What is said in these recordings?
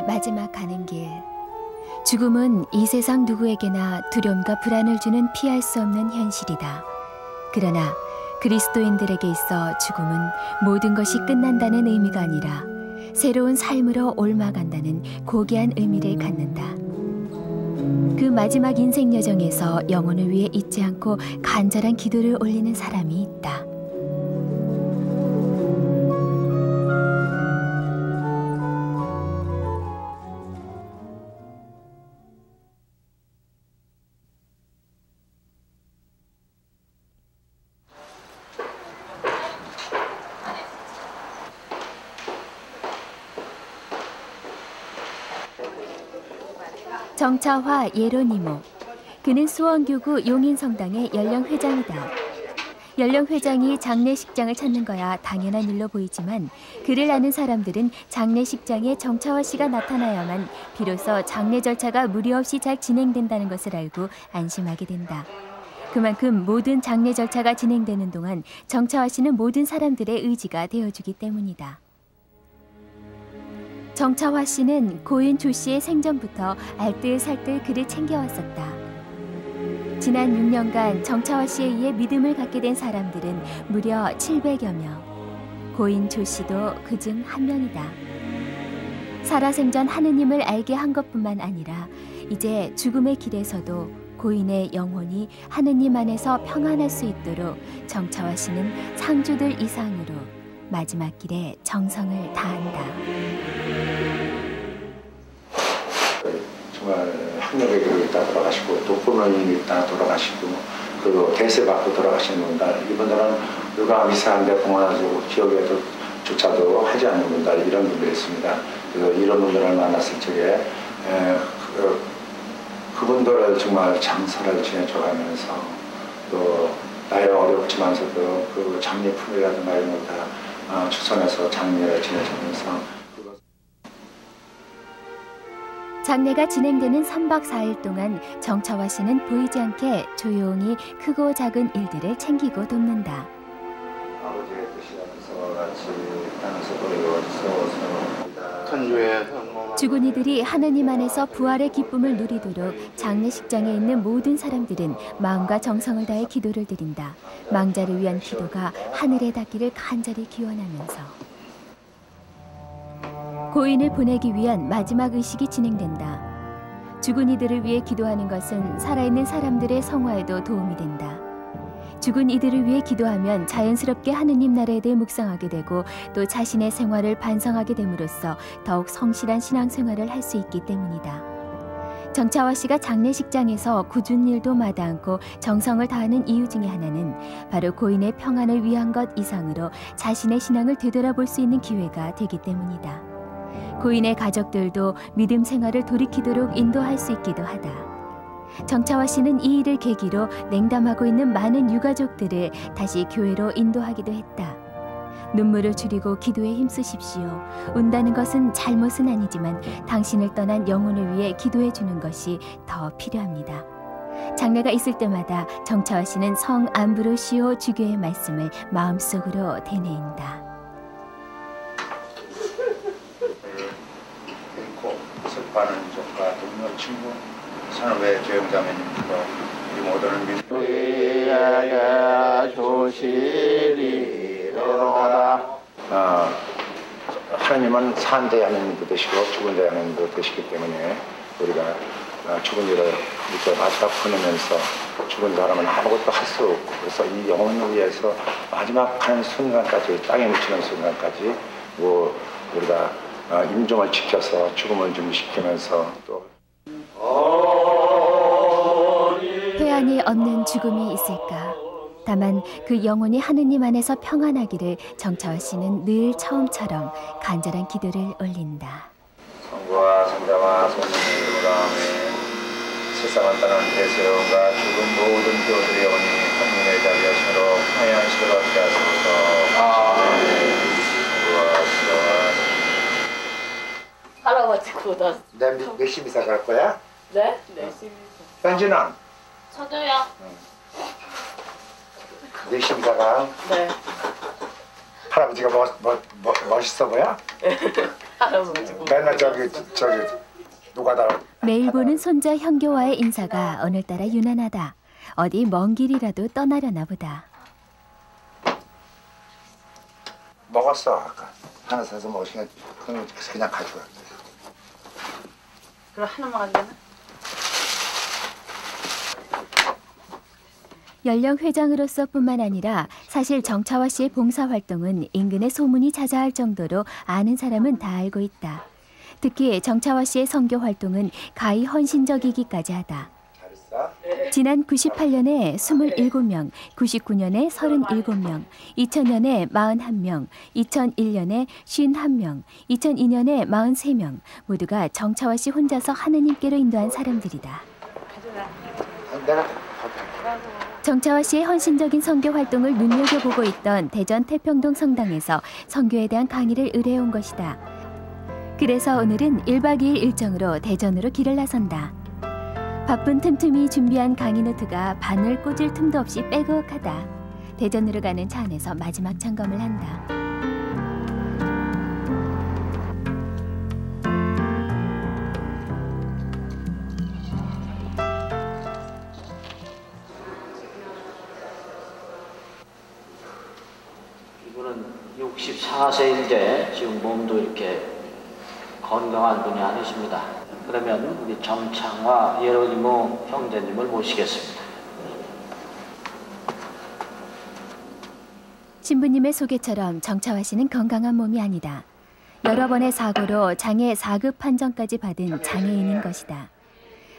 마지막 가는 길. 죽음은 이 세상 누구에게나 두려움과 불안을 주는 피할 수 없는 현실이다. 그러나 그리스도인들에게 있어 죽음은 모든 것이 끝난다는 의미가 아니라 새로운 삶으로 옮아간다는 고귀한 의미를 갖는다. 그 마지막 인생 여정에서 영혼을 위해 잊지 않고 간절한 기도를 올리는 사람이 있다. 정차화 예로니모. 그는 수원교구 용인성당의 연령회장이다. 연령회장이 장례식장을 찾는 거야 당연한 일로 보이지만 그를 아는 사람들은 장례식장에 정차화 씨가 나타나야만 비로소 장례 절차가 무리 없이 잘 진행된다는 것을 알고 안심하게 된다. 그만큼 모든 장례 절차가 진행되는 동안 정차화 씨는 모든 사람들의 의지가 되어주기 때문이다. 정차화 씨는 고인 조 씨의 생전부터 알뜰살뜰 그를 챙겨왔었다. 지난 6년간 정차화 씨에 의해 믿음을 갖게 된 사람들은 무려 700여 명. 고인 조 씨도 그중 한 명이다. 살아생전 하느님을 알게 한 것뿐만 아니라 이제 죽음의 길에서도 고인의 영혼이 하느님 안에서 평안할 수 있도록 정차화 씨는 상주들 이상으로 마지막 길에 정성을 다한다. 정말 학력의 길을 있다 돌아가시고 또 부모님이 있다 돌아가시고 그리고 대세받고 돌아가시는 분들, 이분들은 누가 미세한데 공헌하고 기억에도 조차도 하지 않는 분들, 이런 분들이 있습니다. 그래서 이런 분들을 만났을 적에 그분들을 정말 장사를 지내줘가면서 또 나이가 어렵지만서도 그 장례품이라든가 이런 걸 다 추선해서 장례를 지내주면서 장례가 진행되는 3박 4일 동안 정차화 씨는 보이지 않게 조용히 크고 작은 일들을 챙기고 돕는다. 아버지의 뜻이라면서 같이 땅에서 이루어지소서. 천주의 죽은 이들이 하느님 안에서 부활의 기쁨을 누리도록 장례식장에 있는 모든 사람들은 마음과 정성을 다해 기도를 드린다. 망자를 위한 기도가 하늘에 닿기를 간절히 기원하면서 고인을 보내기 위한 마지막 의식이 진행된다. 죽은 이들을 위해 기도하는 것은 살아있는 사람들의 성화에도 도움이 된다. 죽은 이들을 위해 기도하면 자연스럽게 하느님 나라에 대해 묵상하게 되고 또 자신의 생활을 반성하게 됨으로써 더욱 성실한 신앙생활을 할 수 있기 때문이다. 정차화 씨가 장례식장에서 굳은 일도 마다 않고 정성을 다하는 이유 중에 하나는 바로 고인의 평안을 위한 것 이상으로 자신의 신앙을 되돌아볼 수 있는 기회가 되기 때문이다. 고인의 가족들도 믿음 생활을 돌이키도록 인도할 수 있기도 하다. 정차화 씨는 이 일을 계기로 냉담하고 있는 많은 유가족들을 다시 교회로 인도하기도 했다. 눈물을 줄이고 기도에 힘쓰십시오. 운다는 것은 잘못은 아니지만 당신을 떠난 영혼을 위해 기도해 주는 것이 더 필요합니다. 장례가 있을 때마다 정차화 씨는 성 암브로시오 주교의 말씀을 마음속으로 되뇌인다. 슬퍼하는 조카, 동료, 친구, 산업의 조영자매님들과 이 모두는 민주의 조실이로다. 하나님은 산자의 하나님도 되시고 죽은 자의 하나님도 되시기 때문에 우리가 죽은 이를 이렇게 마지막 보내면서 죽은 사람은 아무것도 할 수 없고 그래서 이 영혼을 위해서 마지막 하는 순간까지 땅에 묻히는 순간까지 우리가 임종을 지켜서 죽음을 준비시키면서 또 회한이 없는 죽음이 있을까? 다만 그 영혼이 하느님 안에서 평안하기를 정차화 씨는 늘 처음처럼 간절한 기도를 올린다. 성부와 성자와 성령의 이름으로 아멘. 세상을 떠난 대세원과 죽은 모든 교들의 영혼이 하느님의 자리에 서로 평안식을 얻게 하소서. 아멘. 성부와 성자와 할아버지 구다. 몇 시미사 갈 거야? 네? 네 시미사. 현진은? 저도요. 몇 시미사 가? 네. 할아버지가 멋있어 보여? 맨날 저기 노가다. 매일 보는 손자 형교와의 인사가 오늘따라 유난하다. 어디 먼 길이라도 떠나려나 보다. 먹었어 아까. 하나 사서 먹으시면 그냥 가져가. 그럼 하나만 가져가나? 연령 회장으로서뿐만 아니라 사실 정차화 씨의 봉사활동은 인근의 소문이 자자할 정도로 아는 사람은 다 알고 있다. 특히 정차화 씨의 선교 활동은 가히 헌신적이기까지 하다. 지난 98년에 27명, 99년에 37명, 2000년에 41명, 2001년에 51명, 2002년에 43명 모두가 정차화 씨 혼자서 하느님께로 인도한 사람들이다. 정차화 씨의 헌신적인 선교 활동을 눈여겨보고 있던 대전 태평동 성당에서 선교에 대한 강의를 의뢰해온 것이다. 그래서 오늘은 1박 2일 일정으로 대전으로 길을 나선다. 바쁜 틈틈이 준비한 강의 노트가 바늘 꽂을 틈도 없이 빼곡하다. 대전으로 가는 차 안에서 마지막 점검을 한다. 이분은 64세인데 지금 몸도 이렇게 건강한 분이 아니십니다. 그러면 우리 정창화 예로니모 형제님을 모시겠습니다. 신부님의 소개처럼 정차화 씨는 건강한 몸이 아니다. 여러 번의 사고로 장애 4급 판정까지 받은 장애인인 것이다.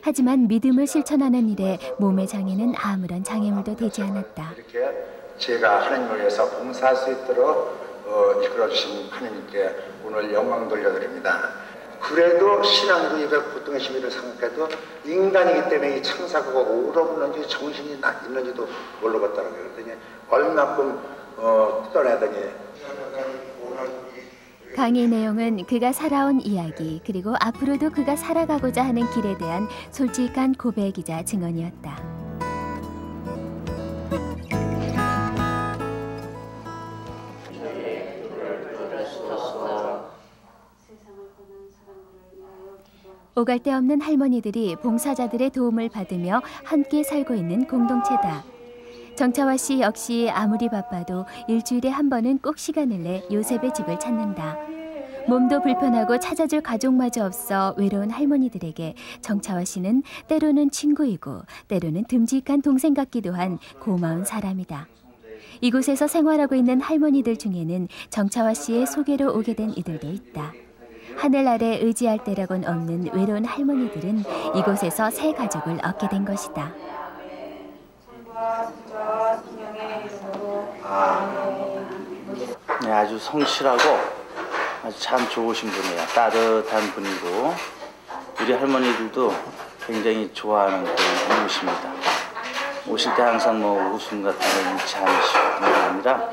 하지만 믿음을 실천하는 일에 몸의 장애는 아무런 장애물도 되지 않았다. 이렇게 제가 하나님을 위해서 봉사할 수 있도록 이끌어주신 하나님께 오늘 영광 돌려드립니다. 그래도 신앙도 이게 보통의 시비를 생각해도 인간이기 때문에 이 창사고가 오러붙는지 정신이 있는지도 모르겠다는 거예요. 그랬더니 얼마큼 떠나더니 강의 내용은 그가 살아온 이야기 그리고 앞으로도 그가 살아가고자 하는 길에 대한 솔직한 고백이자 증언이었다. 오갈 데 없는 할머니들이 봉사자들의 도움을 받으며 함께 살고 있는 공동체다. 정차화 씨 역시 아무리 바빠도 일주일에 한 번은 꼭 시간을 내 요셉의 집을 찾는다. 몸도 불편하고 찾아줄 가족마저 없어 외로운 할머니들에게 정차화 씨는 때로는 친구이고 때로는 듬직한 동생 같기도 한 고마운 사람이다. 이곳에서 생활하고 있는 할머니들 중에는 정차화 씨의 소개로 오게 된 이들도 있다. 하늘 아래 의지할 데라곤 없는 외로운 할머니들은 이곳에서 새 가족을 얻게 된 것이다. 네, 아주 성실하고 아주 참 좋으신 분이에요. 따뜻한 분이고 우리 할머니들도 굉장히 좋아하는 그런 분이십니다. 오실 때 항상 뭐 웃음 같은 거 잃지 않으시고 그런 게 아니라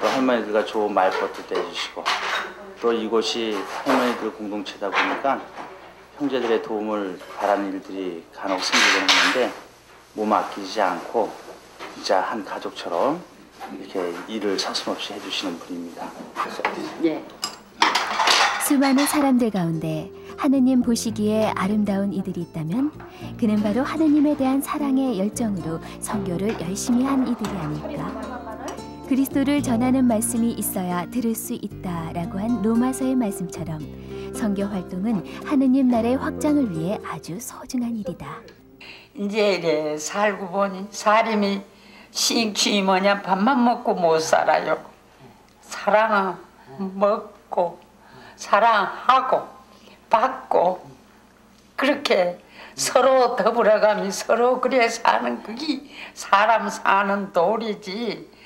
또 할머니들과 좋은 말벗도 해주시고 또 이곳이 할머니들 공동체다 보니까 형제들의 도움을 바라는 일들이 간혹 생기곤 하는데 몸 아끼지 않고 진짜 한 가족처럼 이렇게 일을 서슴없이 해주시는 분입니다. 예. 수많은 사람들 가운데 하느님 보시기에 아름다운 이들이 있다면 그는 바로 하느님에 대한 사랑의 열정으로 선교를 열심히 한 이들이 아닐까. 그리스도를 전하는 말씀이 있어야 들을 수 있다라고 한 로마서의 말씀처럼 선교 활동은 하느님 나라의 확장을 위해 아주 소중한 일이다. 이제 이래 살고 보니 사람이 싱취이 뭐냐 밥만 먹고 못 살아요. 사랑 먹고 사랑하고 받고 그렇게 서로 더불어가며 서로 그래 사는 그게 사람 사는 도리지.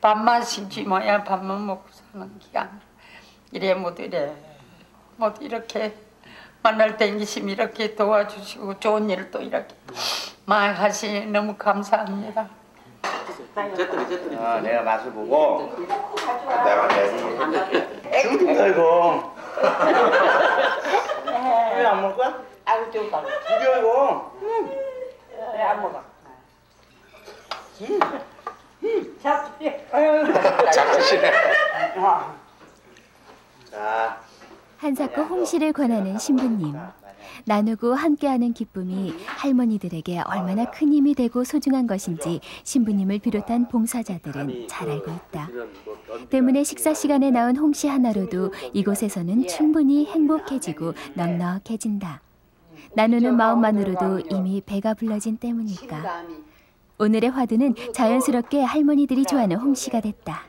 밥만 심지 뭐야 밥만 먹고 사는 게 아니라 이래 모두 이래 모두 이렇게 만날 땡기심 이렇게 도와주시고 좋은 일도 이렇게 많이 하시니 너무 감사합니다. 내가 맛을 보고 내가 죽인다 이거. 왜 안 먹을 거야? 아유 좀 봐. 죽여 이거. 왜 안 먹어? 작으시네. 자, 한사코 홍시를 권하는 신부님. 나누고 함께하는 기쁨이 할머니들에게 얼마나 큰 힘이 되고 소중한 것인지 신부님을 비롯한 봉사자들은 잘 알고 있다. 때문에 식사 시간에 나온 홍시 하나로도 이곳에서는 충분히 행복해지고 넉넉해진다. 나누는 마음만으로도 이미 배가 불러진 때문일까. 오늘의 화두는 자연스럽게 할머니들이 좋아하는 홍시가 됐다.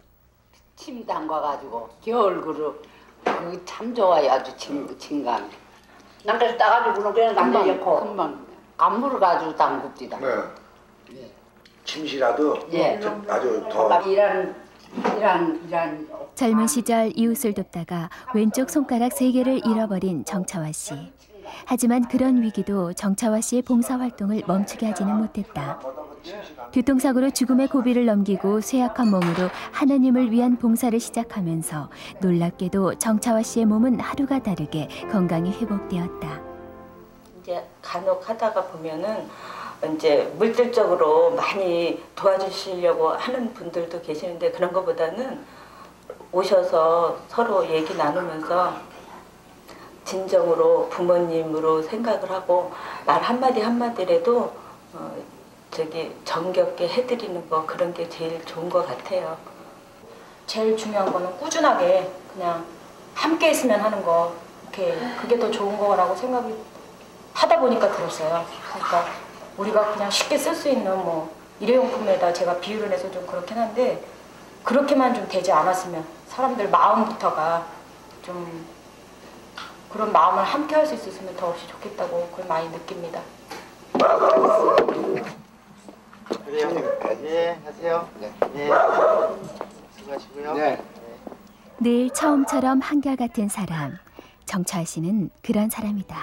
침 담가가지고 겨울 그릇 참 좋아요. 아주 침감. 남자들 따가지고는 그냥 남자 넣고 금방 간물을 가지고 담굽디다. 네. 침시라도 예. 아주 더 이런 젊은 시절 이웃을 돕다가 왼쪽 손가락 3개를 잃어버린 정차화 씨. 하지만 그런 위기도 정차화 씨의 봉사활동을 멈추게 하지는 못했다. 교통사고로 죽음의 고비를 넘기고 쇠약한 몸으로 하나님을 위한 봉사를 시작하면서 놀랍게도 정차화 씨의 몸은 하루가 다르게 건강이 회복되었다. 이제 간혹 하다가 보면은 이제 물질적으로 많이 도와주시려고 하는 분들도 계시는데 그런 것보다는 오셔서 서로 얘기 나누면서 진정으로 부모님으로 생각을 하고 말 한마디 한마디라도 정겹게 해드리는 거 그런 게 제일 좋은 것 같아요. 제일 중요한 거는 꾸준하게 그냥 함께 있으면 하는 거 그게 더 좋은 거라고 생각이 하다 보니까 들었어요. 그러니까 우리가 그냥 쉽게 쓸 수 있는 뭐 일회용품에다 제가 비유를 해서 좀 그렇긴 한데 그렇게만 좀 되지 않았으면 사람들 마음부터가 좀 그런 마음을 함께 할 수 있었으면 더없이 좋겠다고 그걸 많이 느낍니다. 그래요. 네, 하세요. 네. 수고하시고요. 네. 늘 처음처럼 한결같은 사람. 정차화 씨는 그런 사람이다.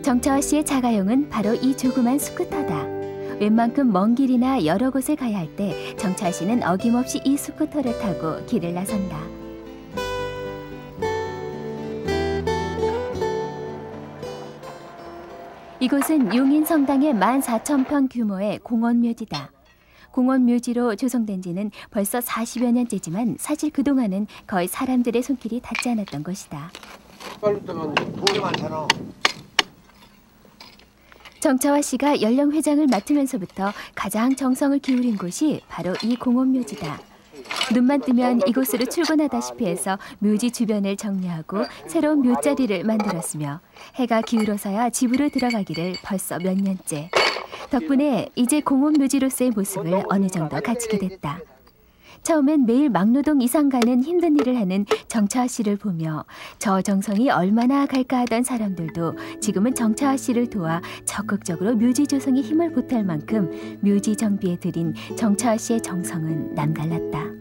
정차화 씨의 자가용은 바로 이 조그만 스쿠터다. 웬만큼 먼 길이나 여러 곳을 가야 할 때 정차화 씨는 어김없이 이 스쿠터를 타고 길을 나선다. 이곳은 용인 성당의 14,000평 규모의 공원묘지다. 공원묘지로 조성된 지는 벌써 40여 년째지만 사실 그동안은 거의 사람들의 손길이 닿지 않았던 것이다. 빨리 때면 돈이 많잖아. 정차화 씨가 연령회장을 맡으면서부터 가장 정성을 기울인 곳이 바로 이 공원묘지다. 눈만 뜨면 이곳으로 출근하다시피 해서 묘지 주변을 정리하고 새로운 묘자리를 만들었으며 해가 기울어서야 집으로 들어가기를 벌써 몇 년째. 덕분에 이제 공원묘지로서의 모습을 어느 정도 갖추게 됐다. 처음엔 매일 막노동 이상 가는 힘든 일을 하는 정차화 씨를 보며 저 정성이 얼마나 갈까 하던 사람들도 지금은 정차화 씨를 도와 적극적으로 묘지 조성에 힘을 보탤 만큼 묘지 정비에 들인 정차화 씨의 정성은 남달랐다.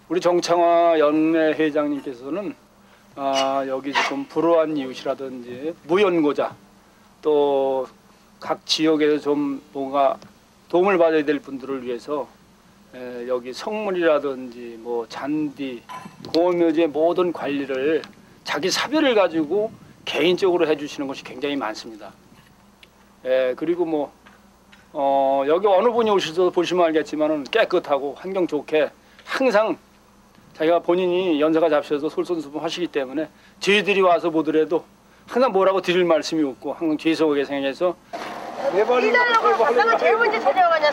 우리 정창화 연례 회장님께서는 여기 지금 불우한 이웃이라든지 무연고자 또 각 지역에서 좀 뭔가 도움을 받아야 될 분들을 위해서 여기 성물이라든지 뭐 잔디, 공원묘지의 모든 관리를 자기 사별을 가지고 개인적으로 해주시는 것이 굉장히 많습니다. 그리고 여기 어느 분이 오셔서 보시면 알겠지만은 깨끗하고 환경 좋게 항상 자기가 본인이 연세가 잡셔서 솔선수범 하시기 때문에 저희들이 와서 보더라도 항상 뭐라고 드릴 말씀이 없고 항상 죄송하게 생각해서 이달라고 갔다가 제일 먼저 찾아가냐어?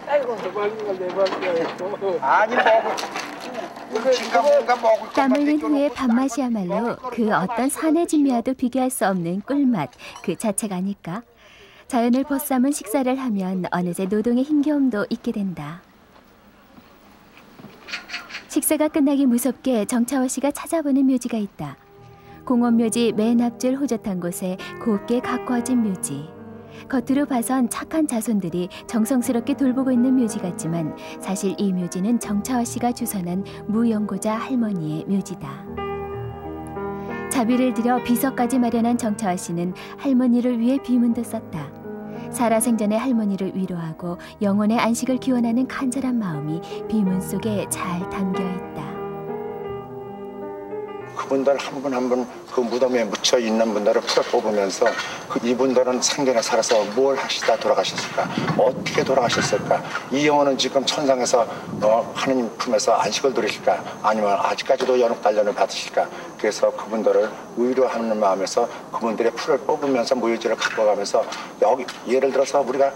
아이고. 아니 땀 흘린 후의 밥맛이야말로 그 어떤 산의 진미와도 비교할 수 없는 꿀맛 그 자체가 아닐까. 자연을 벗삼은 식사를 하면 어느새 노동의 힘겨움도 잊게 된다. 식사가 끝나기 무섭게 정차화 씨가 찾아보는 묘지가 있다. 공원묘지 맨 앞줄 호젓한 곳에 곱게 가꾸어진 묘지. 겉으로 봐선 착한 자손들이 정성스럽게 돌보고 있는 묘지 같지만 사실 이 묘지는 정차화 씨가 주선한 무연고자 할머니의 묘지다. 자비를 들여 비서까지 마련한 정차화 씨는 할머니를 위해 비문도 썼다. 살아생전의 할머니를 위로하고 영혼의 안식을 기원하는 간절한 마음이 비문 속에 잘 담겨 있다. 그분들 한 분 한 분 그 무덤에 묻혀 있는 분들을 풀어 뽑으면서 이분들은 생전에 살아서 뭘 하시다 돌아가셨을까? 어떻게 돌아가셨을까? 이 영혼은 지금 천상에서 하느님 품에서 안식을 누리실까? 아니면 아직까지도 연옥 단련을 받으실까? 그래서 그분들을 위로하는 마음에서 그분들의 풀을 뽑으면서 무효지를 갖고 가면서 여기 예를 들어서 우리가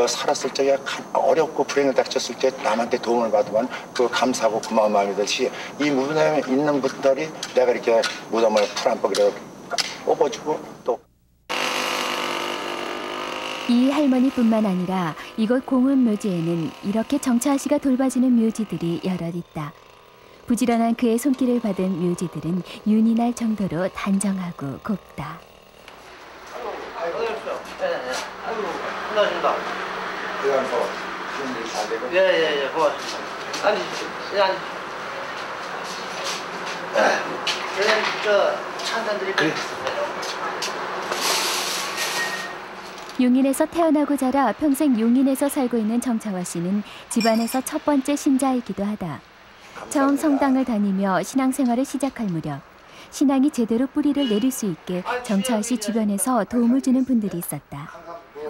살았을 적에 어렵고 불행을 닥쳤을 때 남한테 도움을 받으면 그 감사하고 고마운 마음이 들듯이 이 무덤에 있는 분들이 내가 이렇게 무덤을 풀 한 뻑이라도 뽑아주고 또 이 할머니뿐만 아니라 이곳 공원묘지에는 이렇게 정차아 씨가 돌봐주는 묘지들이 여럿 있다. 부지런한 그의 손길을 받은 묘지들은 윤이 날 정도로 단정하고 곱다. 아이고, 고맙습니다. 그래서 준비 잘 되고 예, 고맙습니다. 앉으십시오. 예, 앉으십시오. 그래, 찬산 드릴게요. 용인에서 태어나고 자라 평생 용인에서 살고 있는 정차아 씨는 집안에서 첫 번째 신자이기도 하다. 처음 성당을 다니며 신앙생활을 시작할 무렵 신앙이 제대로 뿌리를 내릴 수 있게 정차아 씨 주변에서 도움을 주는 분들이 있었다.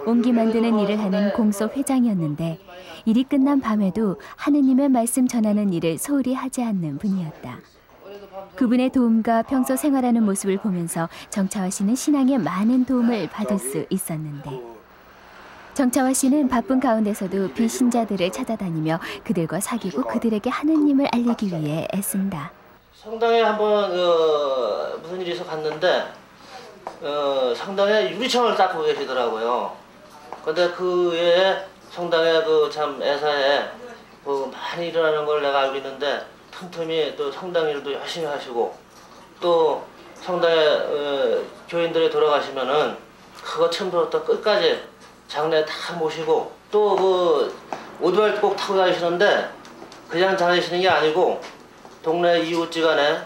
옹기 만드는 일을 하는 공소 회장이었는데 일이 끝난 밤에도 하느님의 말씀 전하는 일을 소홀히 하지 않는 분이었다. 그분의 도움과 평소 생활하는 모습을 보면서 정차아 씨는 신앙에 많은 도움을 받을 수 있었는데 정차아 씨는 바쁜 가운데서도 비신자들을 찾아다니며 그들과 사귀고 그들에게 하느님을 알리기 위해 애쓴다. 성당에 한번 무슨 일이 있어 갔는데 성당에 유리창을 닦고 계시더라고요. 근데 그 외에 성당에 그 참 애사에 많이 일어나는 걸 내가 알고 있는데 틈틈이 또 성당 일도 열심히 하시고 또 성당에 교인들이 돌아가시면은 그거 처음부터 끝까지 장례 다 모시고 또 그 오토바이 꼭 타고 다니시는데 그냥 다니시는 게 아니고 동네 이웃지간에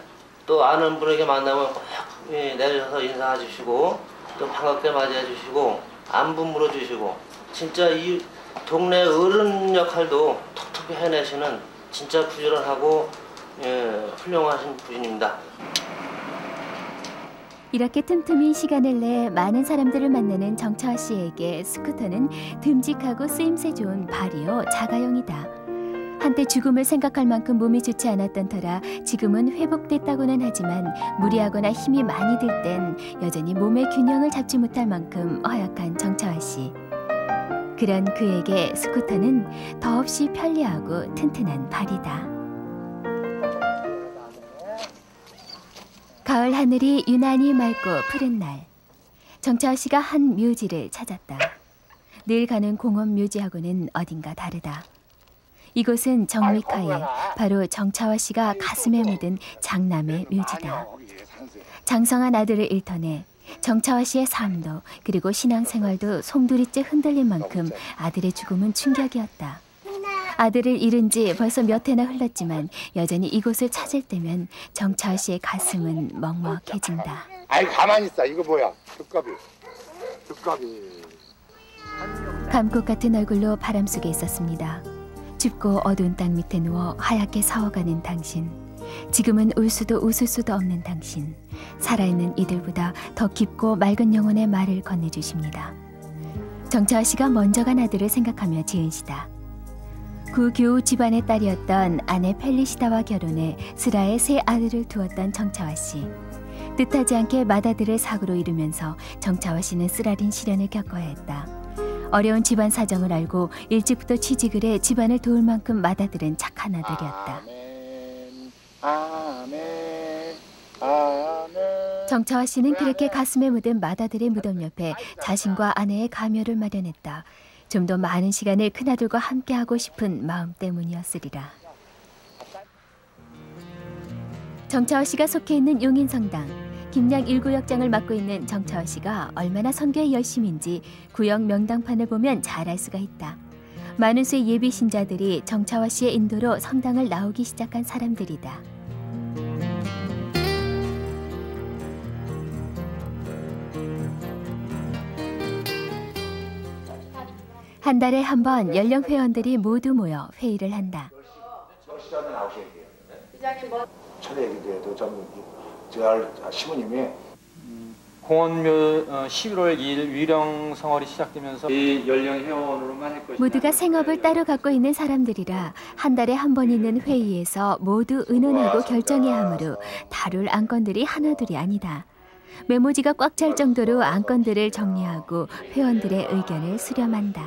또 아는 분에게 만나면 꼭 내려서 인사해 주시고 또 반갑게 맞이해 주시고 안부 물어주시고 진짜 이 동네 어른 역할도 톡톡히 해내시는 진짜 부지런하고 훌륭하신 분입니다. 이렇게 틈틈이 시간을 내 많은 사람들을 만나는 정차아 씨에게 스쿠터는 듬직하고 쓰임새 좋은 발이요 자가용이다. 한때 죽음을 생각할 만큼 몸이 좋지 않았던 터라 지금은 회복됐다고는 하지만 무리하거나 힘이 많이 들 땐 여전히 몸의 균형을 잡지 못할 만큼 허약한 정차아 씨. 그런 그에게 스쿠터는 더없이 편리하고 튼튼한 발이다. 가을 하늘이 유난히 맑고 푸른 날, 정차아 씨가 한 묘지를 찾았다. 늘 가는 공원 묘지하고는 어딘가 다르다. 이곳은 정미카에 바로 정차아 씨가 가슴에 묻은 장남의 묘지다. 장성한 아들을 잃더내 정차아 씨의 삶도 그리고 신앙생활도 송두리째 흔들린 만큼 아들의 죽음은 충격이었다. 아들을 잃은 지 벌써 몇 해나 흘렀지만 여전히 이곳을 찾을 때면 정차아 씨의 가슴은 먹먹해진다. 아이 가만히 있어. 이거 뭐야? 두꺼비. 감꽃 같은 얼굴로 바람 속에 있었습니다. 춥고 어두운 땅 밑에 누워 하얗게 사워가는 당신. 지금은 울 수도 웃을 수도 없는 당신. 살아있는 이들보다 더 깊고 맑은 영혼의 말을 건네주십니다. 정차아 씨가 먼저 간 아들을 생각하며 지은 시다. 구교우 집안의 딸이었던 아내 펠리시다와 결혼해 슬하에 세 아들을 두었던 정차아 씨. 뜻하지 않게 맏아들을 사고로 잃으면서 정차아 씨는 쓰라린 시련을 겪어야 했다. 어려운 집안 사정을 알고 일찍부터 취직을 해 집안을 도울 만큼 맏아들은 착한 아들이었다. 아멘, 아멘. 정차아 씨는 그렇게 가슴에 묻은 맏아들의 무덤 옆에 자신과 아내의 가묘를 마련했다. 좀 더 많은 시간을 큰아들과 함께하고 싶은 마음 때문이었으리라. 정차아 씨가 속해 있는 용인성당, 김양 1구역장을 맡고 있는 정차아 씨가 얼마나 선교에 열심인지 구역 명당판을 보면 잘 알 수가 있다. 많은 수의 예비 신자들이 정차아 씨의 인도로 성당을 나오기 시작한 사람들이다. 한 달에 한 번 연령 회원들이 모두 모여 회의를 한다. 몇 시간에 나오셔야 돼요? 초대 얘기도 해도 좀 저 시부님이 공원묘 11월 2일 위령 성월이 시작되면서 이 연령 회원으로만 할 것이냐. 모두가 생업을 따로 갖고 있는 사람들이라 한 달에 한 번 있는 회의에서 모두 의논하고 결정해야 하므로 다룰 안건들이 하나둘이 아니다. 메모지가 꽉 찰 정도로 안건들을 정리하고 회원들의 의견을 수렴한다.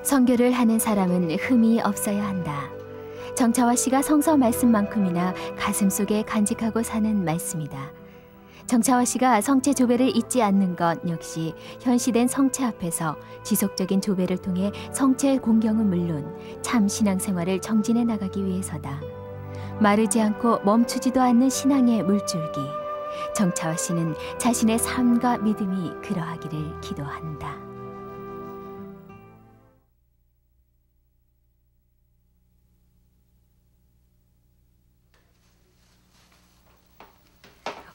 선교를 하는 사람은 흠이 없어야 한다. 정차화 씨가 성서 말씀만큼이나 가슴속에 간직하고 사는 말씀이다. 정차화 씨가 성체 조배를 잊지 않는 것 역시 현시된 성체 앞에서 지속적인 조배를 통해 성체 공경은 물론 참 신앙생활을 정진해 나가기 위해서다. 마르지 않고 멈추지도 않는 신앙의 물줄기. 정차화 씨는 자신의 삶과 믿음이 그러하기를 기도한다.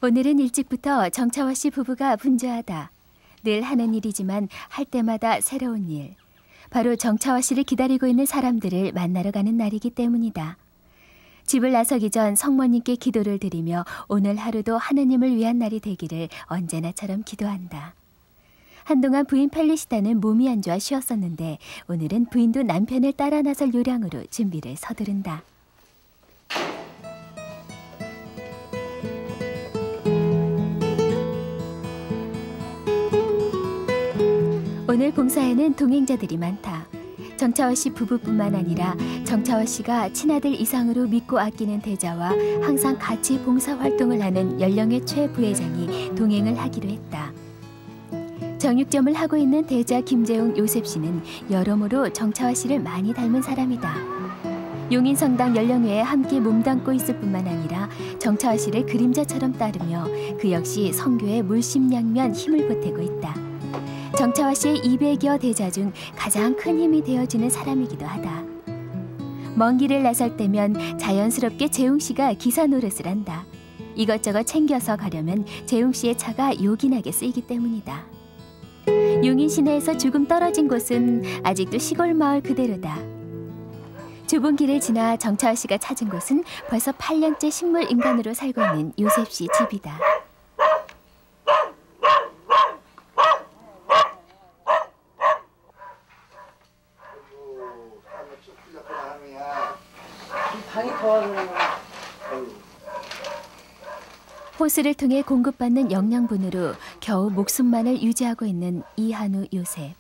오늘은 일찍부터 정차화 씨 부부가 분주하다. 늘 하는 일이지만 할 때마다 새로운 일. 바로 정차화 씨를 기다리고 있는 사람들을 만나러 가는 날이기 때문이다. 집을 나서기 전 성모님께 기도를 드리며 오늘 하루도 하느님을 위한 날이 되기를 언제나처럼 기도한다. 한동안 부인 펠리시다는 몸이 안 좋아 쉬었었는데 오늘은 부인도 남편을 따라 나설 요량으로 준비를 서두른다. 오늘 봉사에는 동행자들이 많다. 정차화 씨 부부뿐만 아니라 정차화 씨가 친아들 이상으로 믿고 아끼는 대자와 항상 같이 봉사활동을 하는 연령회 최부회장이 동행을 하기로 했다. 정육점을 하고 있는 대자 김재웅 요셉 씨는 여러모로 정차화 씨를 많이 닮은 사람이다. 용인성당 연령회에 함께 몸담고 있을 뿐만 아니라 정차화 씨를 그림자처럼 따르며 그 역시 선교에 물심양면 힘을 보태고 있다. 정차화 씨의 200여 대자 중 가장 큰 힘이 되어주는 사람이기도 하다. 먼 길을 나설 때면 자연스럽게 재웅 씨가 기사 노릇을 한다. 이것저것 챙겨서 가려면 재웅 씨의 차가 요긴하게 쓰이기 때문이다. 용인 시내에서 조금 떨어진 곳은 아직도 시골 마을 그대로다. 좁은 길을 지나 정차화 씨가 찾은 곳은 벌써 8년째 식물 인간으로 살고 있는 요셉 씨 집이다. 호수를 통해 공급받는 영양분으로 겨우 목숨만을 유지하고 있는 이한우 요셉.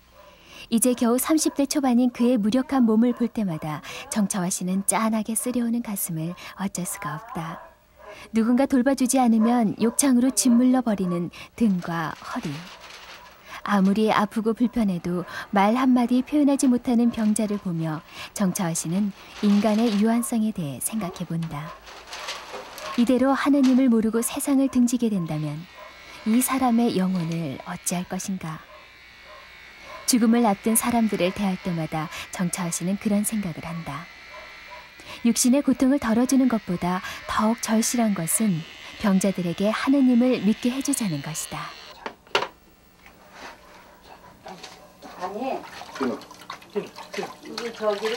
이제 겨우 30대 초반인 그의 무력한 몸을 볼 때마다 정차화 씨는 짠하게 쓰려오는 가슴을 어쩔 수가 없다. 누군가 돌봐주지 않으면 욕창으로 짓물러 버리는 등과 허리. 아무리 아프고 불편해도 말 한마디 표현하지 못하는 병자를 보며 정차화 씨는 인간의 유한성에 대해 생각해 본다. 이대로 하느님을 모르고 세상을 등지게 된다면 이 사람의 영혼을 어찌할 것인가. 죽음을 앞둔 사람들을 대할 때마다 정차화 씨는 그런 생각을 한다. 육신의 고통을 덜어주는 것보다 더욱 절실한 것은 병자들에게 하느님을 믿게 해주자는 것이다. 아니, 이게 저기를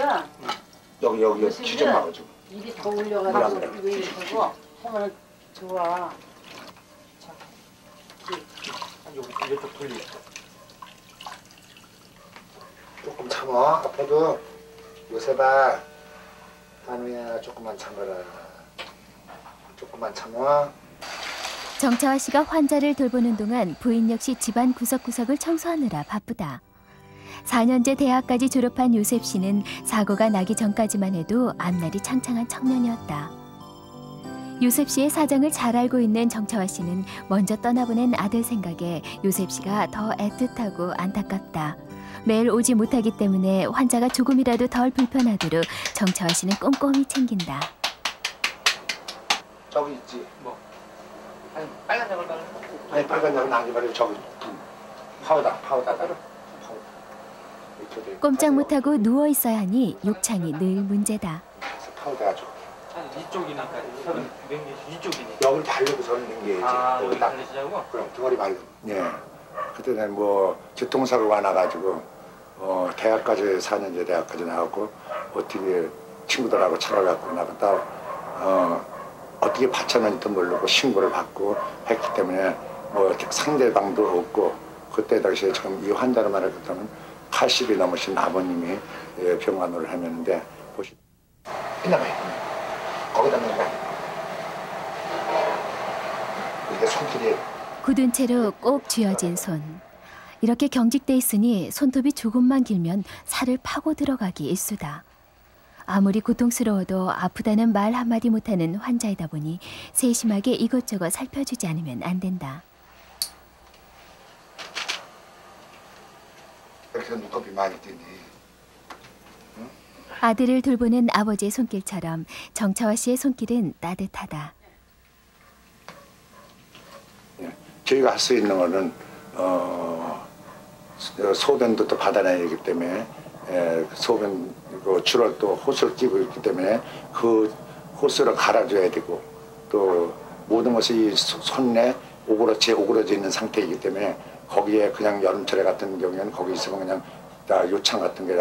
여기 지점 막아주고 입이 더 올려가지고 이거 이러고 하면 좋아. 이쪽 돌리. 조금 참아. 아파도 요셉아, 한우야 조금만 참아라. 조금만 참아. 정차화 씨가 환자를 돌보는 동안 부인 역시 집안 구석구석을 청소하느라 바쁘다. 4년제 대학까지 졸업한 요셉 씨는 사고가 나기 전까지만 해도 앞날이 창창한 청년이었다. 요셉 씨의 사정을 잘 알고 있는 정차화 씨는 먼저 떠나보낸 아들 생각에 요셉 씨가 더 애틋하고 안타깝다. 매일 오지 못하기 때문에 환자가 조금이라도 덜 불편하도록 정차화 씨는 꼼꼼히 챙긴다. 저기 있지. 뭐? 아니 빨간 약을 바르는 거? 아니 빨간 약은 아니지 말고 저기 파우더 따로. 꼼짝 못하고 누워 있어야 하니 욕창이 늘 문제다. 파우더 줘. 아니 이쪽이니까 혈은 이쪽이니까. 여기를 바르고서 있는 게 아 여기 딱. 바르시자고? 그럼 등허리 바르. 예. 그때는 뭐 교통사고가 나가지고 대학까지 4년제 대학까지 나왔고 어떻게 친구들하고 차를 갖고 나갔다 어떻게 받쳤는지도 모르고 신고를 받고 했기 때문에 뭐 상대방도 없고 그때 당시에 지금 이 환자를 말했다면 80이 넘으신 아버님이 병간호를 하면는데 보시 있나봐요. 거기다 놓은 거 이게 손길이 굳은 채로 꼭 쥐어진 손. 이렇게 경직돼 있으니 손톱이 조금만 길면 살을 파고 들어가기 일쑤다. 아무리 고통스러워도 아프다는 말 한마디 못하는 환자이다 보니 세심하게 이것저것 살펴주지 않으면 안 된다. 여기서 눈곱이 많이 뜨니. 응? 아들을 돌보는 아버지의 손길처럼 정차화 씨의 손길은 따뜻하다. 저희가 할 수 있는 거는 소변도 또 받아내야 되기 때문에 소변 주로 또 호스를 끼고 있기 때문에 그 호스를 갈아줘야 되고 또 모든 것이 손에 오그러져 있는 상태이기 때문에 거기에 그냥 여름철에 같은 경우에는 거기 있으면 그냥 다 요창 같은 게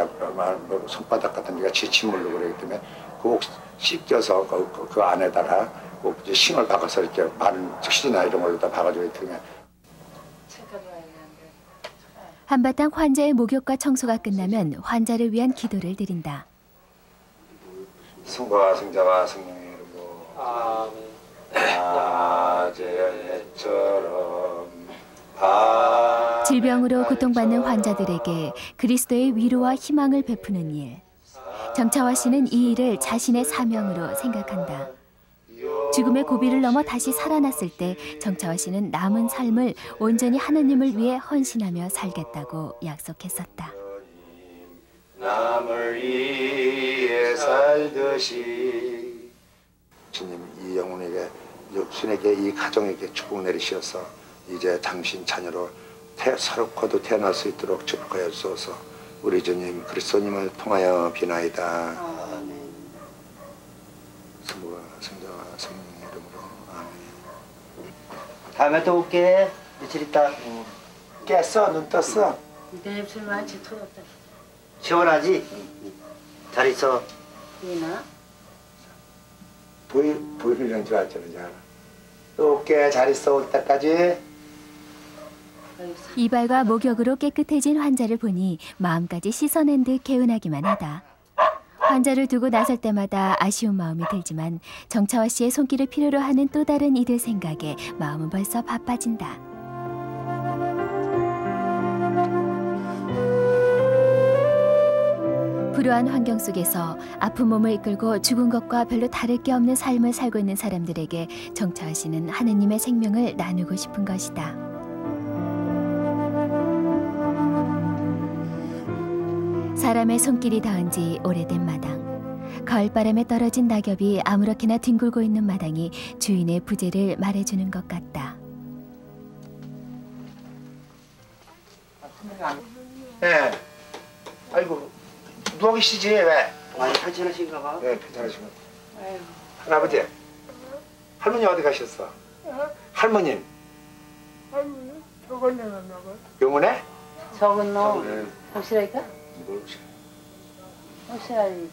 손바닥 같은 데가 지침물로 그러기 때문에 꼭 씻겨서 그 안에다가 꼭 이제 싱을 박아서 이렇게 마른 식시나 이런 걸로 다 박아줘야 되면 한바탕 환자의 목욕과 청소가 끝나면 환자를 위한 기도를 드린다. 성부와 성자와 성령의 이름으로 아제처럼 질병으로 고통받는 환자들에게 그리스도의 위로와 희망을 베푸는 일. 정차화 씨는 이 일을 자신의 사명으로 생각한다. 죽음의 고비를 넘어 다시 살아났을 때 정차화 씨는 남은 삶을 온전히 하나님을 위해 헌신하며 살겠다고 약속했었다. 남을 위해 살듯이 주님 이 영혼에게 육신에게 이 가정에게 축복 내리시어서 이제 당신 자녀로 서럽고도 태어날 수 있도록 축복하여 주소서. 우리 주님 그리스도님을 통하여 비나이다. 성부와 성자와 성령의 이름으로 아멘. 다음에 또 올게. 며칠 있다. 깼어? 눈 떴어? 내 입술만 한치 털었다. 시원하지? 잘 있어. 이나? 보이는 줄 알잖아. 잘. 또 올게. 잘 있어. 올 때까지. 이발과 목욕으로 깨끗해진 환자를 보니 마음까지 씻어낸 듯 개운하기만 하다. 환자를 두고 나설 때마다 아쉬운 마음이 들지만 정차화 씨의 손길을 필요로 하는 또 다른 이들 생각에 마음은 벌써 바빠진다. 불우한 환경 속에서 아픈 몸을 이끌고 죽은 것과 별로 다를 게 없는 삶을 살고 있는 사람들에게 정차화 씨는 하느님의 생명을 나누고 싶은 것이다. 사람의 손길이 닿은 지 오래된 마당. 가을바람에 떨어진 낙엽이 아무렇게나 뒹굴고 있는 마당이 주인의 부재를 말해주는 것 같다. 네. 아이고 누워 계시지 왜? 많이 괜찮으신가 봐. 네 괜찮으시고. 할아버지. 할머니 어디 가셨어? 할머니. 할머니 저건 내가 나가. 병원에? 적은 놈. 혹시라니까? 혹시라니지.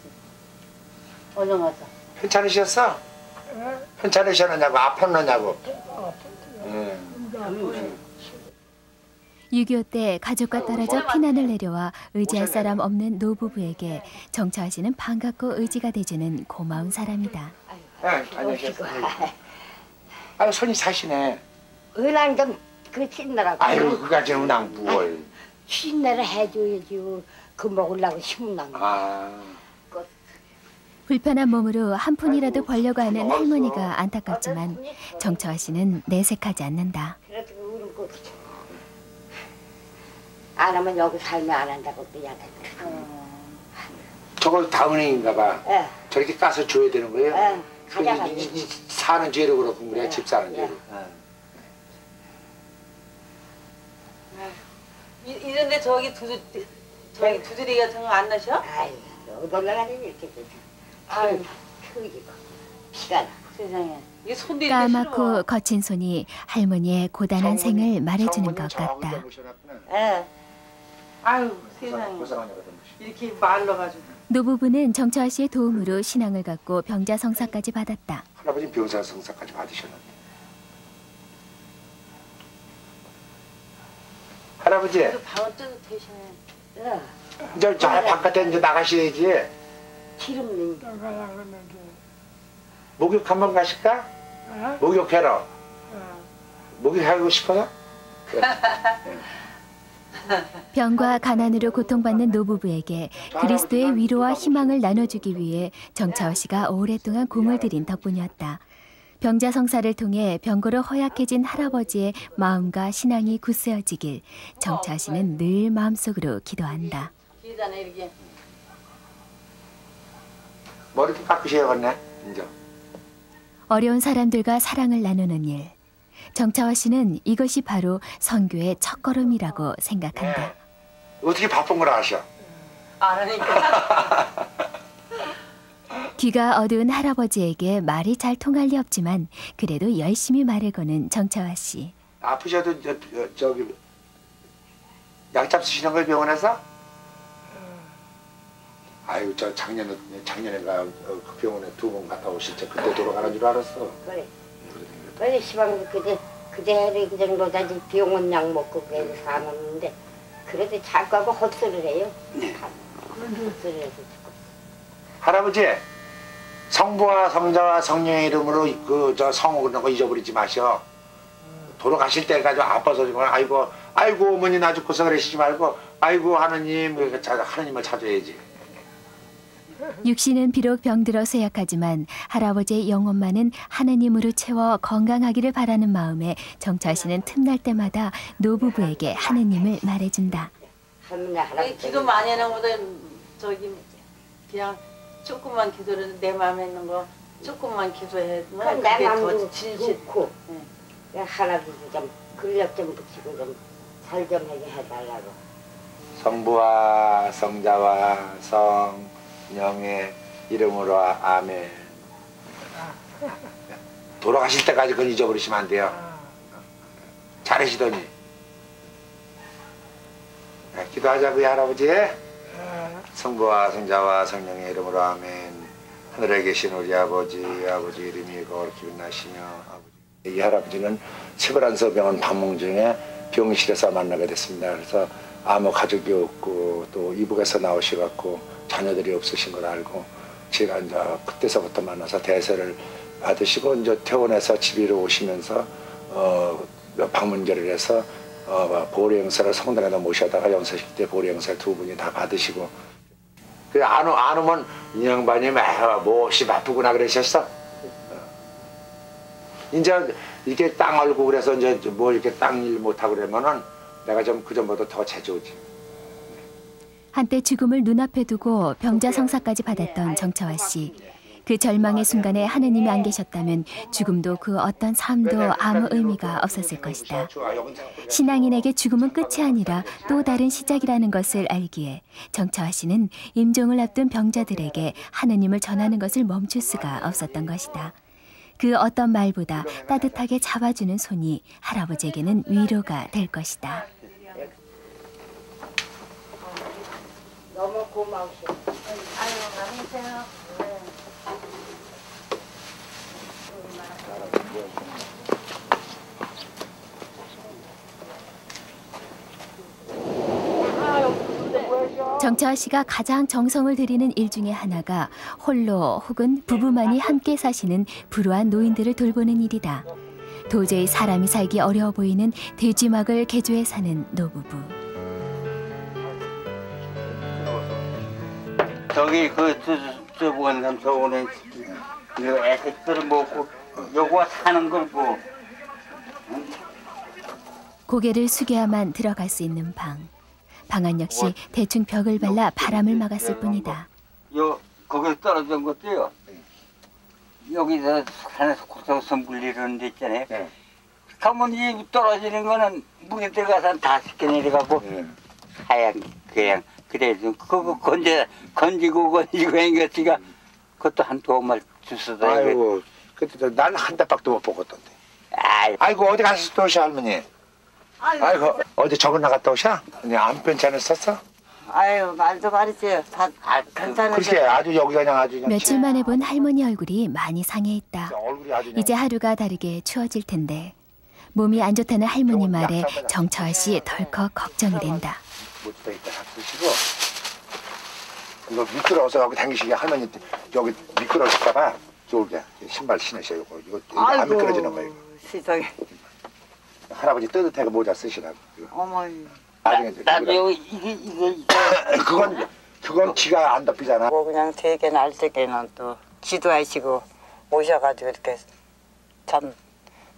얼른 가서. 괜찮으셨어? 괜찮으셨느냐고 아팠느냐고. 6.25 때 가족과 떨어져 피난을 내려와 의지할 사람 없는 노부부에게 정차화 씨는 반갑고 의지가 돼주는 고마운 사람이다. 아유 손이 사시네. 은행 좀그 신나라고. 아유 그까지는 은행 부월. 신내를 해줘야지. 그 먹으려고 심는 거. 불편한 몸으로 한 푼이라도 벌려고 하는 할머니가 안타깝지만 정차화 씨는 내색하지 않는다. 그래도 우는 거 안 하면 여기 살면 안 한다고 그냥. 저거 다 은행인가 봐. 예. 저렇게 까서 줘야 되는 거예요? 예. 가져가. 사는 죄로 그렇고 그래. 집 사는 죄로. 이런데 저기 두드리 같은 거 안 나셔? 아이, 놀러가니 이렇게 되죠. 아유, 크기고 피가 나. 세상에. 이 손도 까맣고 거친 손이 할머니의 고단한 생을 말해주는 것 같다. 예. 아유 세상에. 이렇게 말라가지고. 노부부는 정철 씨의 도움으로 신앙을 갖고 병자 성사까지 받았다. 할아버지 병자 성사까지 받으셨는데. 할아버지. 방어 쪄도 되시네. 이제 저 바깥에 이제 나가셔야지. 기름 목욕 한번 가실까? 목욕해라. 목욕하고 싶어요? 병과 가난으로 고통받는 노부부에게 그리스도의 위로와 희망을 나눠주기 위해 정차호 씨가 오랫동안 공을 들인 덕분이었다. 병자 성사를 통해 병고로 허약해진 할아버지의 마음과 신앙이 굳세어지길 정차호 씨는 늘 마음속으로 기도한다. 기다네 이렇게. 머리 좀 깎으셔야겠네. 이제. 어려운 사람들과 사랑을 나누는 일. 정차호 씨는 이것이 바로 선교의 첫걸음이라고 생각한다. 어떻게 바쁜 걸 아셔? 안 하니까. 귀가 어두운 할아버지에게 말이 잘 통할 리 없지만 그래도 열심히 말을 거는 정차호 씨. 아프셔도 저기 약잡 쓰시는 거예요 병원에서? 아유 저 작년에 그 병원에 2번 갔다 오실 때 그때 돌아가는 줄 알았어. 그래 시방 그대로 그 정도까지 병원 약 먹고 그래도 사는데 그래도 자꾸 하고 헛소리를 해요. 헛소리를 해서 죽고. 할아버지 성부와 성자와 성령의 이름으로 그 저 성호 그런 거 잊어버리지 마셔. 돌아가실 때까지 아파서 지금 아이고 어머니 나 죽고서 그러시지 말고 아이고 하느님 하느님을 찾아야지. 육신은 비록 병들어 쇠약하지만 할아버지의 영혼만은 하느님으로 채워 건강하기를 바라는 마음에 정철 씨는 틈날 때마다 노부부에게 하느님을 말해준다. 기도 많이 하는 것보다 저기 그냥 조금만 기도를 내 마음에 있는 거 조금만 기도해. 내 마음도 좋고 할아버지 좀 근력 좀 붙이고 좀 잘 좀 하게 해달라고. 성부와 성자와 성령의 이름으로 아멘. 돌아가실 때까지 그건 잊어버리시면 안 돼요. 잘하시더니. 기도하자고요 할아버지. 성부와 성자와 성령의 이름으로 아멘. 하늘에 계신 우리 아버지 이름이 거룩히 빛나시며 이 할아버지는 세브란서 병원 중에 병실에서 만나게 됐습니다. 그래서 아무 가족이 없고 또 이북에서 나오셔갖고 자녀들이 없으신 걸 알고 제가 이제 그때서부터 만나서 대세를 받으시고 이제 퇴원해서 집으로 오시면서 방문결을 해서 보리 행사를 성당에다 모셔다가 연사식 때 보리 행사를 2분이 다 받으시고 그 안 오면 이 양반이 몹시 바쁘구나 그러셨어. 이제 이렇게 땅 얼고 그래서 이제 뭐 이렇게 땅 일 못하고 그러면은 내가 좀 그전보다 더 제조지. 한때 죽음을 눈앞에 두고 병자 성사까지 받았던 정차호 씨. 그 절망의 순간에 하느님이 안 계셨다면 죽음도 그 어떤 삶도 아무 의미가 없었을 것이다. 신앙인에게 죽음은 끝이 아니라 또 다른 시작이라는 것을 알기에 정차호 씨는 임종을 앞둔 병자들에게 하느님을 전하는 것을 멈출 수가 없었던 것이다. 그 어떤 말보다 따뜻하게 잡아주는 손이 할아버지에게는 위로가 될 것이다. 너무 고마우시오. 아유 안녕하세요. 정차호 씨가 가장 정성을 들이는 일 중에 하나가 홀로 혹은 부부만이 함께 사시는 불우한 노인들을 돌보는 일이다. 도저히 사람이 살기 어려워 보이는 돼지막을 개조해 사는 노부부. 저기 저 원삼 서울에 그 애새들을 먹고 요거 사는 걸 뭐. 고개를 숙여야만 들어갈 수 있는 방. 방안 역시 대충 벽을 발라 바람을 막았을 뿐이다. 거기서 떨어진 것도요. 여기서 산에서 고소서 물리는 데 있잖아요. 가면 이 떨어지는 거는 물에 들어가서 다 씻겨 내려가고 하얀 그냥 그래도 그거 건지고 앵겼지가 그것도 한 2말 주스다. 아이고 그때 난 한 달밖에 못 먹었던데. 아이고 어디 갔었어 오셔 할머니? 아이고 어디 저번 나갔다 오셔? 그냥 안 괜찮았었어? 아유 말도 말이지. 다 괜찮은데. 그렇게 아주 여기 그냥 아주 그냥 며칠 만에 본 할머니 얼굴이 많이 상해있다. 얼굴이 아주 그냥 이제 하루가 다르게 추워질 텐데 몸이 안 좋다는 할머니 말에 정철 씨 덜컥 걱정이 된다. 못 되겠다 쓰시고 이거 미끄러워서 여기 당기시게 할머니 여기 미끄러질까봐 저기 신발 신으셔요. 이거 안 미끄러지는 거예요. 세상에. 할아버지 뜨뜻하게 모자 쓰시라고. 어머니. 나도 이게 그건 지가 안 덮이잖아. 뭐 그냥 되게 날 때게는 또 지도하시고 오셔가지고 이렇게 참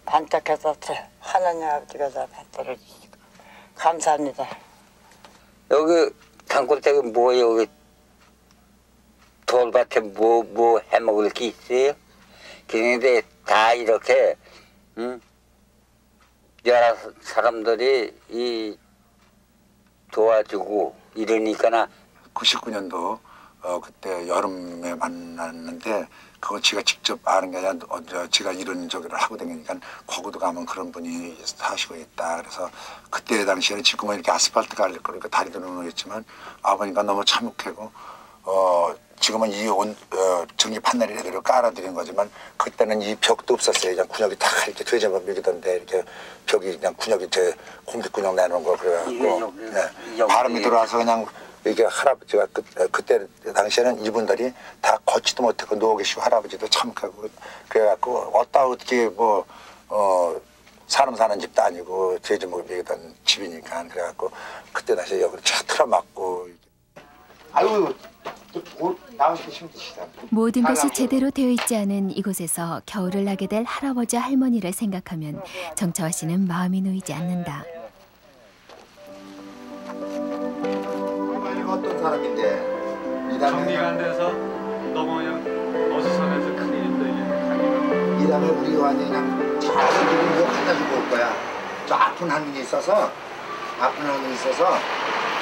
반짝해서 하나님 아버지가 다 받들어 주시고 감사합니다. 여기 단골댁에 뭐 여기 돌밭에 뭐 해먹을 게 있어요? 그런데 다 이렇게 여러 사람들이 이 도와주고 이러니까나 99년도 그때 여름에 만났는데 그거 지가 직접 아는 게 아니라 지가 이런 저기를 하고 다니니까 거기도 가면 그런 분이 사시고 있다. 그래서 그때 당시에는 지금은 이렇게 아스팔트가 그러니까 다리도 누르겠지만 아버니가 너무 참혹하고 지금은 이 전기 판넬을 제대로 깔아드린 거지만 그때는 이 벽도 없었어요. 그냥 군역이 다 이렇게 돼지만 밀리던데 이렇게 벽이 그냥 군역이 공기군역 내놓은 거 그래갖고 바람이 들어와서 그냥 이게 할아버지가 그때 당시에는 이분들이 다 걷지도 못하고 누워 계시고 할아버지도 참하고 그래갖고 어떻게 사람 사는 집도 아니고 돼지목을 먹이던 집이니까 그래갖고 그때 다시 여기를 쫙 틀어막고 아유 나오시기 힘드시다. 모든 것이 제대로 되어 있지 않은 이곳에서 겨울을 나게 될 할아버지 할머니를 생각하면 정철 씨는 마음이 놓이지 않는다. 어떤 사람인데 정리가 안 돼서 너무 그냥 어수선해서 큰일인데 이 다음에 우리가 완전히 그냥 잘해서 이거 갖다 주고 올 거야. 저 아픈 한이 있어서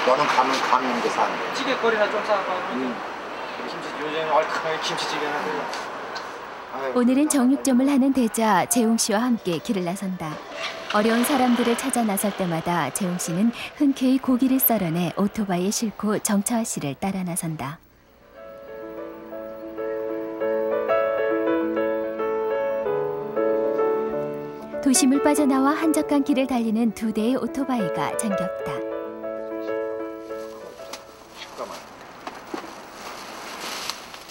너는 가면 데 사는 거야. 찌개거리나 좀 싸고 김치 요즘 얼큰하게 김치찌개 하세요. 오늘은 정육점을 하는 대자 재웅 씨와 함께 길을 나선다. 어려운 사람들을 찾아 나설 때마다 재웅 씨는 흔쾌히 고기를 썰어내 오토바이에 싣고 정철 씨를 따라 나선다. 도심을 빠져나와 한적한 길을 달리는 두 대의 오토바이가 정겹다.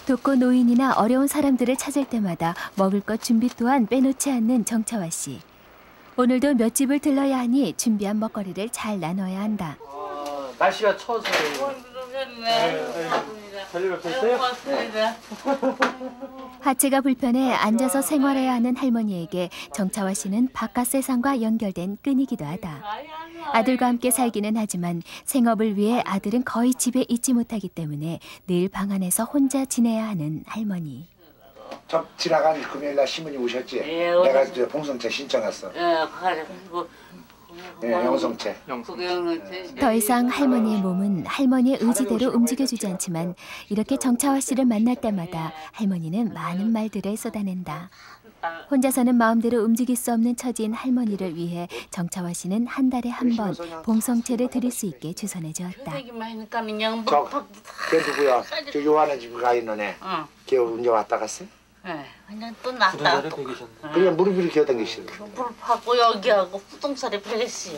독거 노인이나 어려운 사람들을 찾을 때마다 먹을 것 준비 또한 빼놓지 않는 정철 씨. 오늘도 몇 집을 들러야 하니 준비한 먹거리를 잘 나눠야 한다. 날씨가 추워서 별일 없었어요? 하체가 불편해 앉아서 생활해야 하는 할머니에게 정철 씨는 바깥 세상과 연결된 끈이기도 하다. 아들과 함께 살기는 하지만 생업을 위해 아들은 거의 집에 있지 못하기 때문에 늘 방 안에서 혼자 지내야 하는 할머니. 저 지나간 금요일날 신문이 오셨지? 내가 저 봉성채 신청했어. 영성채. 더 이상 할머니의 몸은 할머니의 의지대로 움직여주지 않지만 이렇게 정철 씨를 만날 때마다 할머니는 많은 말들을 쏟아낸다. 혼자서는 마음대로 움직일 수 없는 처지인 할머니를 위해 정철 씨는 한 달에 한 번 봉성채를 드릴 수 있게 주선해 주었다. 걔 누구야? 저 요한의 집에 가 있는 애. 걔 언제 왔다 갔어? 네, 그냥 또 났다. 그냥 무릎을 기어다니시는 물 파고 여기하고 부동산에 베겠어요.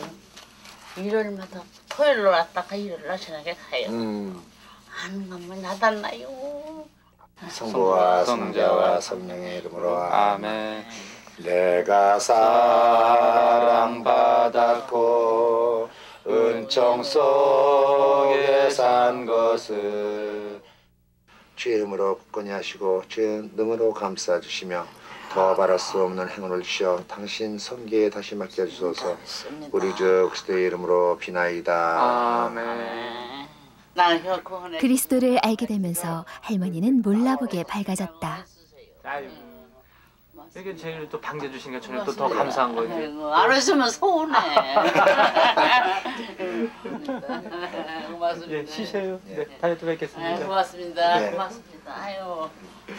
일요일마다 토요일로 왔다가 일요일 날 저녁에 가요. 하는 것만 나닿나요. 성부와 성자와 성령의 이름으로 아멘. 내가 사랑받았고 은총 속에 산 것을 주의 이름으로 굳건히 하시고 주의 능으로 감싸주시며 더 바랄 수 없는 행운을 주시어 당신 성기에 다시 맡겨주소서. 우리 주 그리스도의 이름으로 비나이다. 아멘. 그리스도를 알게 되면서 할머니는 몰라보게 밝아졌다. 이게 제일 또 반겨주시니까 저는 또 더 감사한 거예요. 안 했으면 서운해. 고맙습니다. 네, 쉬세요. 네, 다음에 또 뵙겠습니다. 아유, 고맙습니다. 네. 고맙습니다. 아유,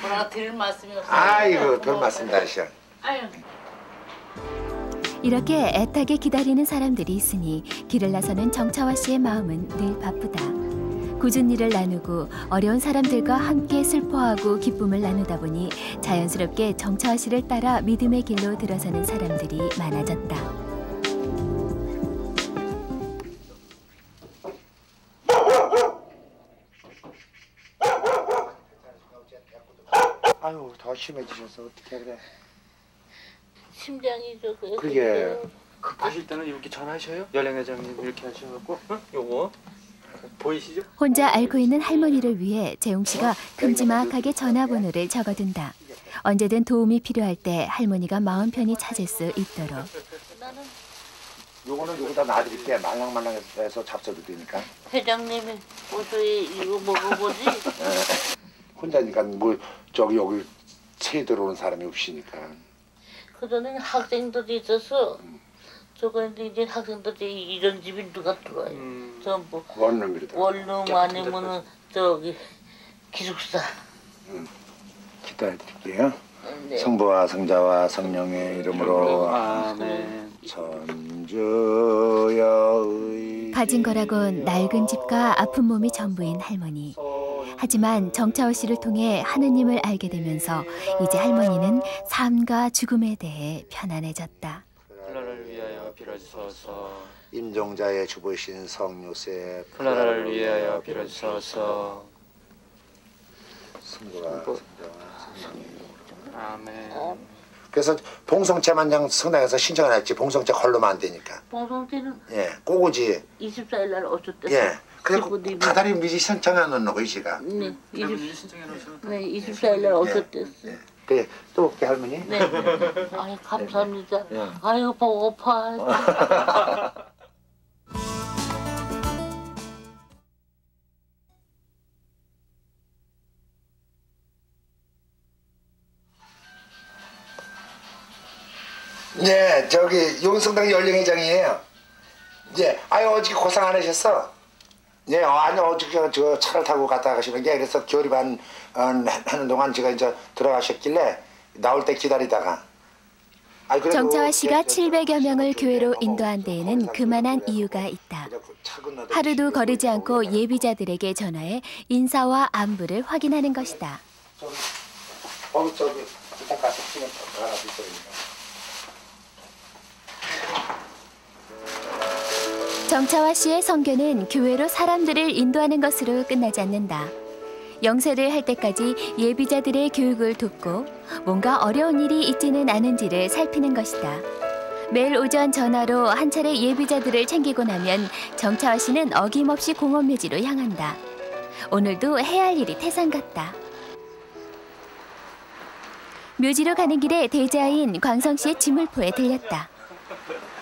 뭐라고 드릴 말씀이 없어요. 아이고 별 말씀 다 하셔. 아유. 이렇게 애타게 기다리는 사람들이 있으니 길을 나서는 정차화 씨의 마음은 늘 바쁘다. 굳은 일을 나누고 어려운 사람들과 함께 슬퍼하고 기쁨을 나누다 보니 자연스럽게 정차화 씨를 따라 믿음의 길로 들어서는 사람들이 많아졌다. 아유 더 심해지셔서 어떻게 그래. 심장이 조금. 그게 급하실 때는 이렇게 전화하셔요. 연령회장님 이렇게 하셔갖고 요거 보이시죠? 혼자 앓고 있는 할머니를 위해 재웅 씨가 큼지막하게 전화번호를 적어둔다. 언제든 도움이 필요할 때 할머니가 마음 편히 찾을 수 있도록. 요거는 여기다 놔드릴게. 말랑말랑해서 잡숴도 되니까. 회장님이 어디 이거 먹어보지? 혼자니까 뭐 저기 여기 새 들어오는 사람이 없으니까. 그전에 학생들이 있어서 저거 이제 학생들이 이런 집이 누가 들어와요. 전부 원룸이다. 원룸 아니면은 저기 기숙사. 기도해드릴게요. 네. 성부와 성자와 성령의 이름으로 아멘. 천주여의 가진 거라곤 낡은 집과 아픈 몸이 전부인 할머니. 하지만 정차호 씨를 통해 하느님을 알게 되면서 이제 할머니는 삶과 죽음에 대해 편안해졌다. 플라라를 위하여 빌어주소서. 임종자의 주부신 성요셉 플라라를 위하여 빌어주소서. 성부와 성자와 성령의 아멘. 그래서 봉성체만 성당에서 신청을 했지. 봉성체 걸로만 안 되니까. 봉성태는 예, 꼬고지. 24일 날 오셨대. 예. 그리고 다달이 미지 신청해 놓는 거 이 시가. 네. 신청해 놓으시면. 네, 24일 날 오셨댔어. 그래 또 올게 할머니. 네. 아유 감사합니다. 예. 아유 배고파. 네, 저기 용성당 연령회장이에요. 예, 아유 어저께 고생 안 하셨어? 예, 아니 어저께 저 차를 타고 갔다 가시는 게 그래서 교리반 하는 동안 제가 이제 들어가셨길래 나올 때 기다리다가. 정차화 씨가 700여 명을 교회로 인도한 데에는 그만한 이유가 있다. 하루도 거르지 않고 예비자들에게 전화해 인사와 안부를 확인하는 것이다. 저기 일단 가서 지금 하나 있어요. 정차화 씨의 선교는 교회로 사람들을 인도하는 것으로 끝나지 않는다. 영세를 할 때까지 예비자들의 교육을 돕고 뭔가 어려운 일이 있지는 않은지를 살피는 것이다. 매일 오전 전화로 한 차례 예비자들을 챙기고 나면 정차화 씨는 어김없이 공원묘지로 향한다. 오늘도 해야 할 일이 태산 같다. 묘지로 가는 길에 대자인 광성 씨의 지물포에 들렸다.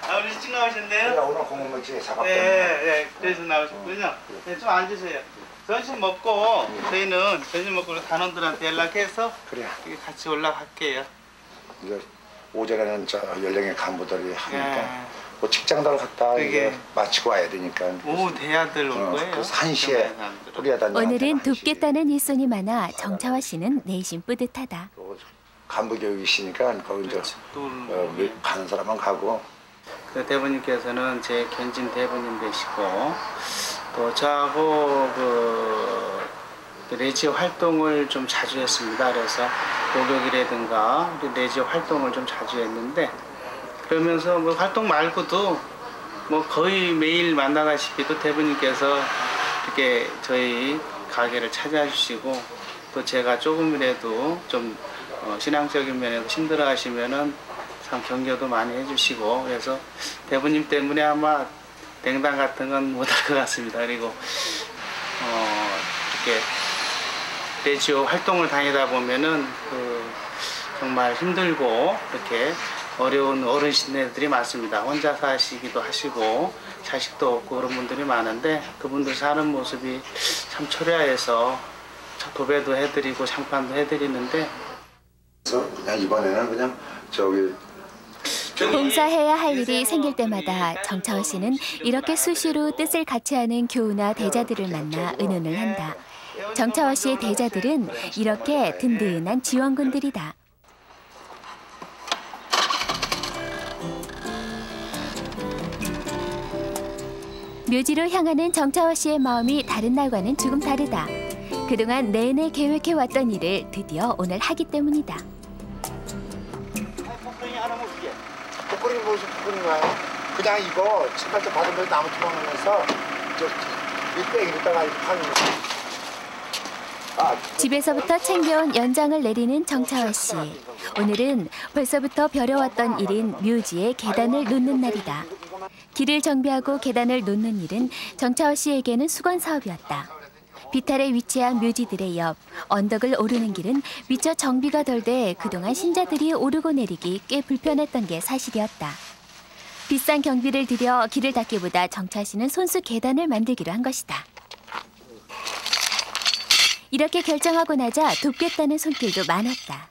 아, 우리 일찍 나오셨네요? 오늘 공원묘지에 작업 네, 네, 그래서 나오셨군요. 네, 좀 앉으세요. 점심 먹고 저희는 점심 먹고 단원들한테 연락해서 그래. 같이 올라갈게요. 이제 오전에는 저 연령의 간부들이 하니까 네. 뭐 직장들 갔다 그게 이제 마치고 와야 되니까. 오후 대야들 올 거예요. 그래서 1시에 뿌리하다. 오늘은 돕겠다는 일손이 많아 정차화 씨는 내심 뿌듯하다. 간부 교육이시니까 거기 이제 가는 사람은 가고. 그 대부님께서는 제 견진 대부님 되시고 또 저하고 그 레지오 활동을 좀 자주 했습니다. 그래서 목욕이라든가 레지오 활동을 좀 자주 했는데 그러면서 뭐 활동 말고도 뭐 거의 매일 만나다시피 또 대부님께서 이렇게 저희 가게를 찾아주시고 또 제가 조금이라도 좀 신앙적인 면에서 힘들어 하시면은 참 격려도 많이 해주시고 그래서 대부님 때문에 아마 냉담 같은 건 못할 것 같습니다. 그리고 이렇게 레지오 활동을 다니다 보면은 정말 힘들고 이렇게 어려운 어르신들이 많습니다. 혼자 사시기도 하시고 자식도 없고 그런 분들이 많은데 그분들 사는 모습이 참 초라해서 도배도 해드리고 장판도 해드리는데 그래서 그냥 이번에는 그냥 저기 봉사해야 할 일이 생길 때마다 정차원 씨는 이렇게 수시로 뜻을 같이 하는 교우나 대자들을 만나 의논을 한다. 정차원 씨의 대자들은 이렇게 든든한 지원군들이다. 묘지로 향하는 정차원 씨의 마음이 다른 날과는 조금 다르다. 그동안 내내 계획해왔던 일을 드디어 오늘 하기 때문이다. 복근이 무슨 복근인가요? 그냥 이거 신발도 받으면서 나무 투방하면서 저 이따가 파는 집에서부터 챙겨온 연장을 내리는 정차원 씨. 오늘은 벌써부터 벼려왔던 일인 묘지에 계단을 놓는 날이다. 길을 정비하고 계단을 놓는 일은 정차원 씨에게는 수건 사업이었다. 비탈에 위치한 묘지들의 옆 언덕을 오르는 길은 미처 정비가 덜 돼 그동안 신자들이 오르고 내리기 꽤 불편했던 게 사실이었다. 비싼 경비를 들여 길을 닦기보다 정차 씨는 손수 계단을 만들기로 한 것이다. 이렇게 결정하고 나자 돕겠다는 손길도 많았다.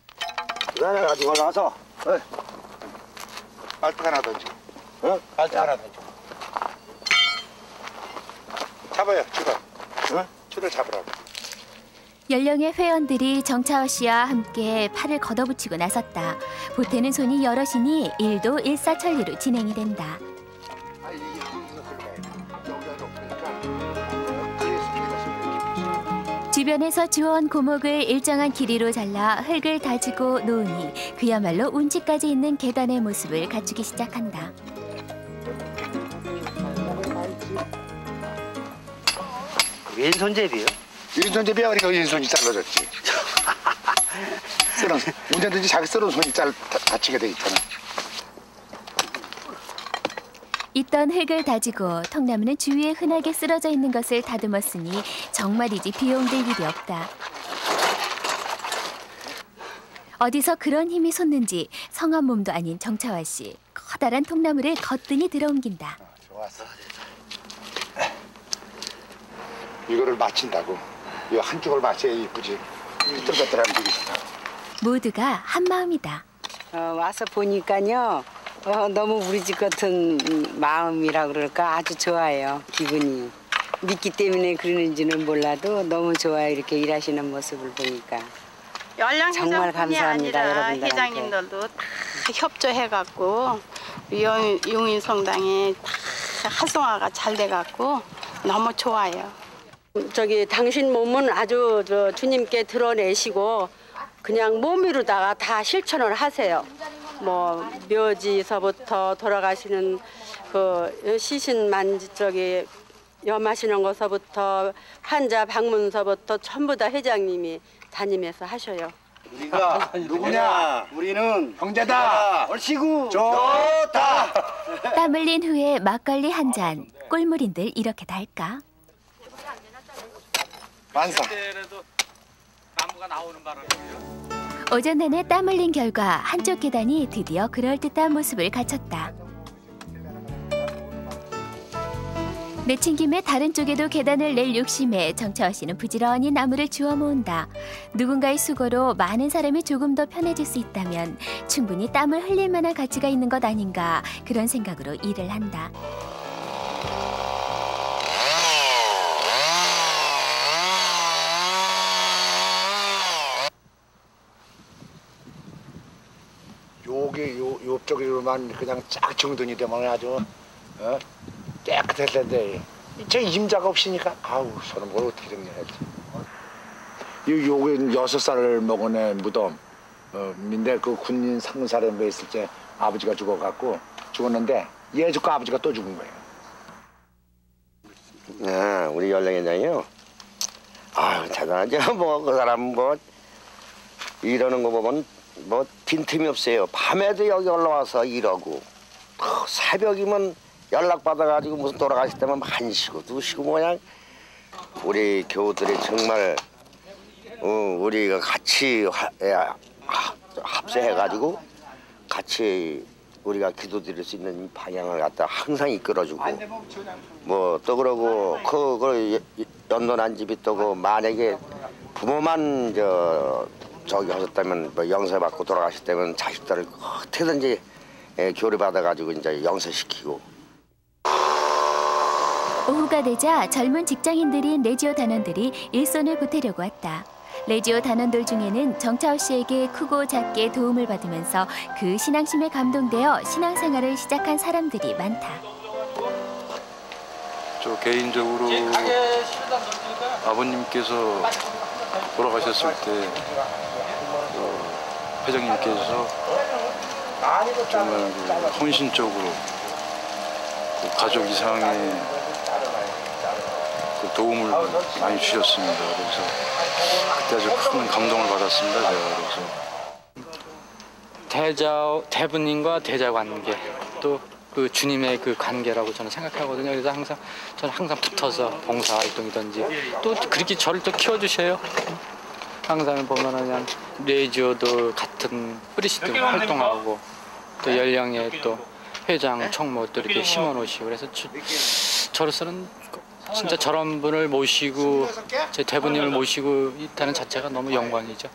계단에 가지고 올라가서 빨대 하나 던져. 빨대 하나 던져. 잡아요, 줄을. 줄을 잡으라고. 연령의 회원들이 정차원 씨와 함께 팔을 걷어붙이고 나섰다. 보태는 손이 여럿이니 일도 일사천리로 진행이 된다. 주변에서 주워온 고목을 일정한 길이로 잘라 흙을 다지고 놓으니 그야말로 운치까지 있는 계단의 모습을 갖추기 시작한다. 왼손잡이요? 왼손잡이야. 그러니까 왼손이 잘라졌지. 언제든지 자기 쓰는 손이 다치게 돼 있잖아. 있던 흙을 다지고 통나무는 주위에 흔하게 쓰러져 있는 것을 다듬었으니 정말이지 비용될 일이 없다. 어디서 그런 힘이 솟는지 성한 몸도 아닌 정차원 씨. 커다란 통나무를 거뜬히 들어옮긴다. 좋았어. 이거를 맞춘다고. 이 한쪽을 맞춰야 이쁘지. 삐뚤빼뚤하면 되게 싫다. 모두가 한마음이다. 와서 보니까요. 너무 우리 집 같은 마음이라 그럴까 아주 좋아요. 기분이. 믿기 때문에 그러는지는 몰라도 너무 좋아요. 이렇게 일하시는 모습을 보니까. 정말 감사합니다. 아니라 여러분들한테. 회장님들도 다 협조해갖고 용인성당에 다 활성화가 잘 돼갖고 너무 좋아요. 당신 몸은 아주 주님께 드러내시고 그냥 몸으로다가 다 실천을 하세요. 뭐 묘지서부터 돌아가시는 그 시신 염하시는 것서부터 환자 방문서부터 전부 다 회장님이 다니면서 하셔요. 우리가 누구냐? 우리는 형제다. 얼씨구 좋다. 땀 흘린 후에 막걸리 한 잔. 꿀물인들 이렇게 달까? 완성. 오전 내내 땀 흘린 결과 한쪽 계단이 드디어 그럴듯한 모습을 갖췄다. 내친 김에 다른 쪽에도 계단을 낼 욕심에 정차원 씨는 부지런히 나무를 주워 모은다. 누군가의 수고로 많은 사람이 조금 더 편해질 수 있다면 충분히 땀을 흘릴 만한 가치가 있는 것 아닌가 그런 생각으로 일을 한다. 요쪽으로만 그냥 쫙 정돈이 되면 아주 깨끗할 텐데 저 임자가 없으니까 아우 저는 뭘 어떻게 정리해야지. 요게 6살 먹은 애 무덤 인데 그 군인 상사련부에 있을 때 아버지가 죽었는데 얘 죽고 아버지가 또 죽은 거예요. 네, 우리 연령회장이요. 아유 대단하죠. 뭐 그 사람 뭐 이러는 거 보면 뭐 빈틈이 없어요. 밤에도 여기 올라와서 일하고 새벽이면 연락 받아가지고 무슨 돌아가실 때면 1시고 2시고 뭐냐. 우리 교우들이 정말 우리가 같이 합세해가지고 같이 우리가 기도드릴 수 있는 방향을 갖다 항상 이끌어주고 뭐 또 그러고 그걸 연돈한 집이 또 그 만약에 부모만 저기 하셨다면 뭐 영세받고 돌아가셨다면 자식들을 어떻게든지 교류받아가지고 이제 영서시키고. 오후가 되자 젊은 직장인들인 레지오 단원들이 일손을 보태려고 왔다. 레지오 단원들 중에는 정차호 씨에게 크고 작게 도움을 받으면서 그 신앙심에 감동되어 신앙생활을 시작한 사람들이 많다. 저 개인적으로 아버님께서 돌아가셨을 때 회장님께서 정말 헌신적으로 가족 이상의 도움을 많이 주셨습니다. 그래서 그때 아주 큰 감동을 받았습니다. 제가 그래서 대부님과 대자 관계 또 그 주님의 그 관계라고 저는 생각하거든요. 그래서 저는 항상 붙어서 봉사 활동이든지 또 그렇게 저를 또 키워주셔요. 항상 보면은 그냥 레지오도 같은 뿌리시도 활동하고 또 연령에 또 회장, 총무 또 이렇게 심어놓으시고 그래서 저로서는 진짜 저런 분을 모시고 제 대부님을 모시고 있다는 자체가 너무 영광이죠.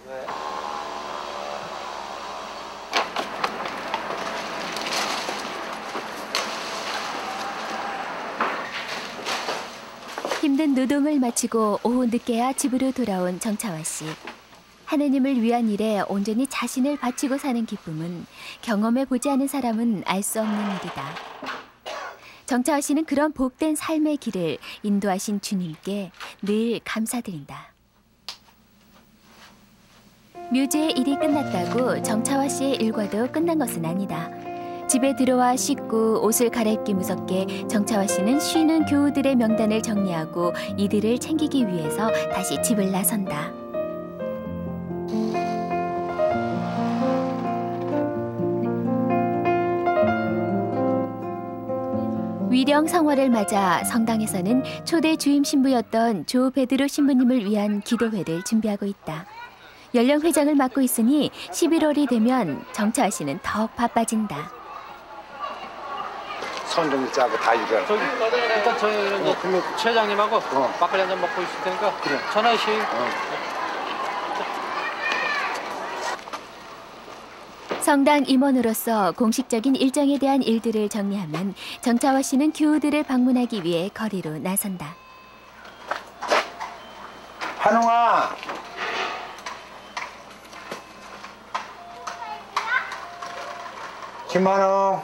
힘든 노동을 마치고 오후 늦게야 집으로 돌아온 정차화 씨. 하느님을 위한 일에 온전히 자신을 바치고 사는 기쁨은 경험해보지 않은 사람은 알 수 없는 일이다. 정차화 씨는 그런 복된 삶의 길을 인도하신 주님께 늘 감사드린다. 묘지의 일이 끝났다고 정차화 씨의 일과도 끝난 것은 아니다. 집에 들어와 씻고 옷을 갈아입기 무섭게 정차화 씨는 쉬는 교우들의 명단을 정리하고 이들을 챙기기 위해서 다시 집을 나선다. 위령 성화를 맞아 성당에서는 초대 주임 신부였던 조 베드로 신부님을 위한 기도회를 준비하고 있다. 연령회장을 맡고 있으니 11월이 되면 정차화 씨는 더욱 바빠진다. 손좀 짜고 다 이겨. 일단 저희 최 회장님하고 막걸리 한잔 먹고 있을 테니까 그래. 전화하시오. 성당 임원으로서 공식적인 일정에 대한 일들을 정리하면 정차화 씨는 교우들을 방문하기 위해 거리로 나선다. 한웅아. 김한웅.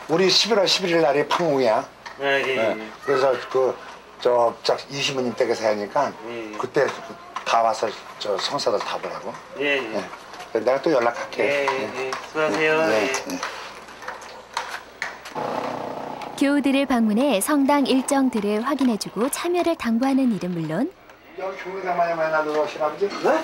우리 11월 11일 날이 방공이야. 네. 그래서 저 이시부님 댁에서 하니까 그때 다 와서 저 성사들 다 보라고. 네. 내가 또 연락할게. 수고하세요. 교우들을 방문해 성당 일정들을 확인해주고 참여를 당부하는 일은 물론 여기 경로당만에 만나도 오시나보지? 네?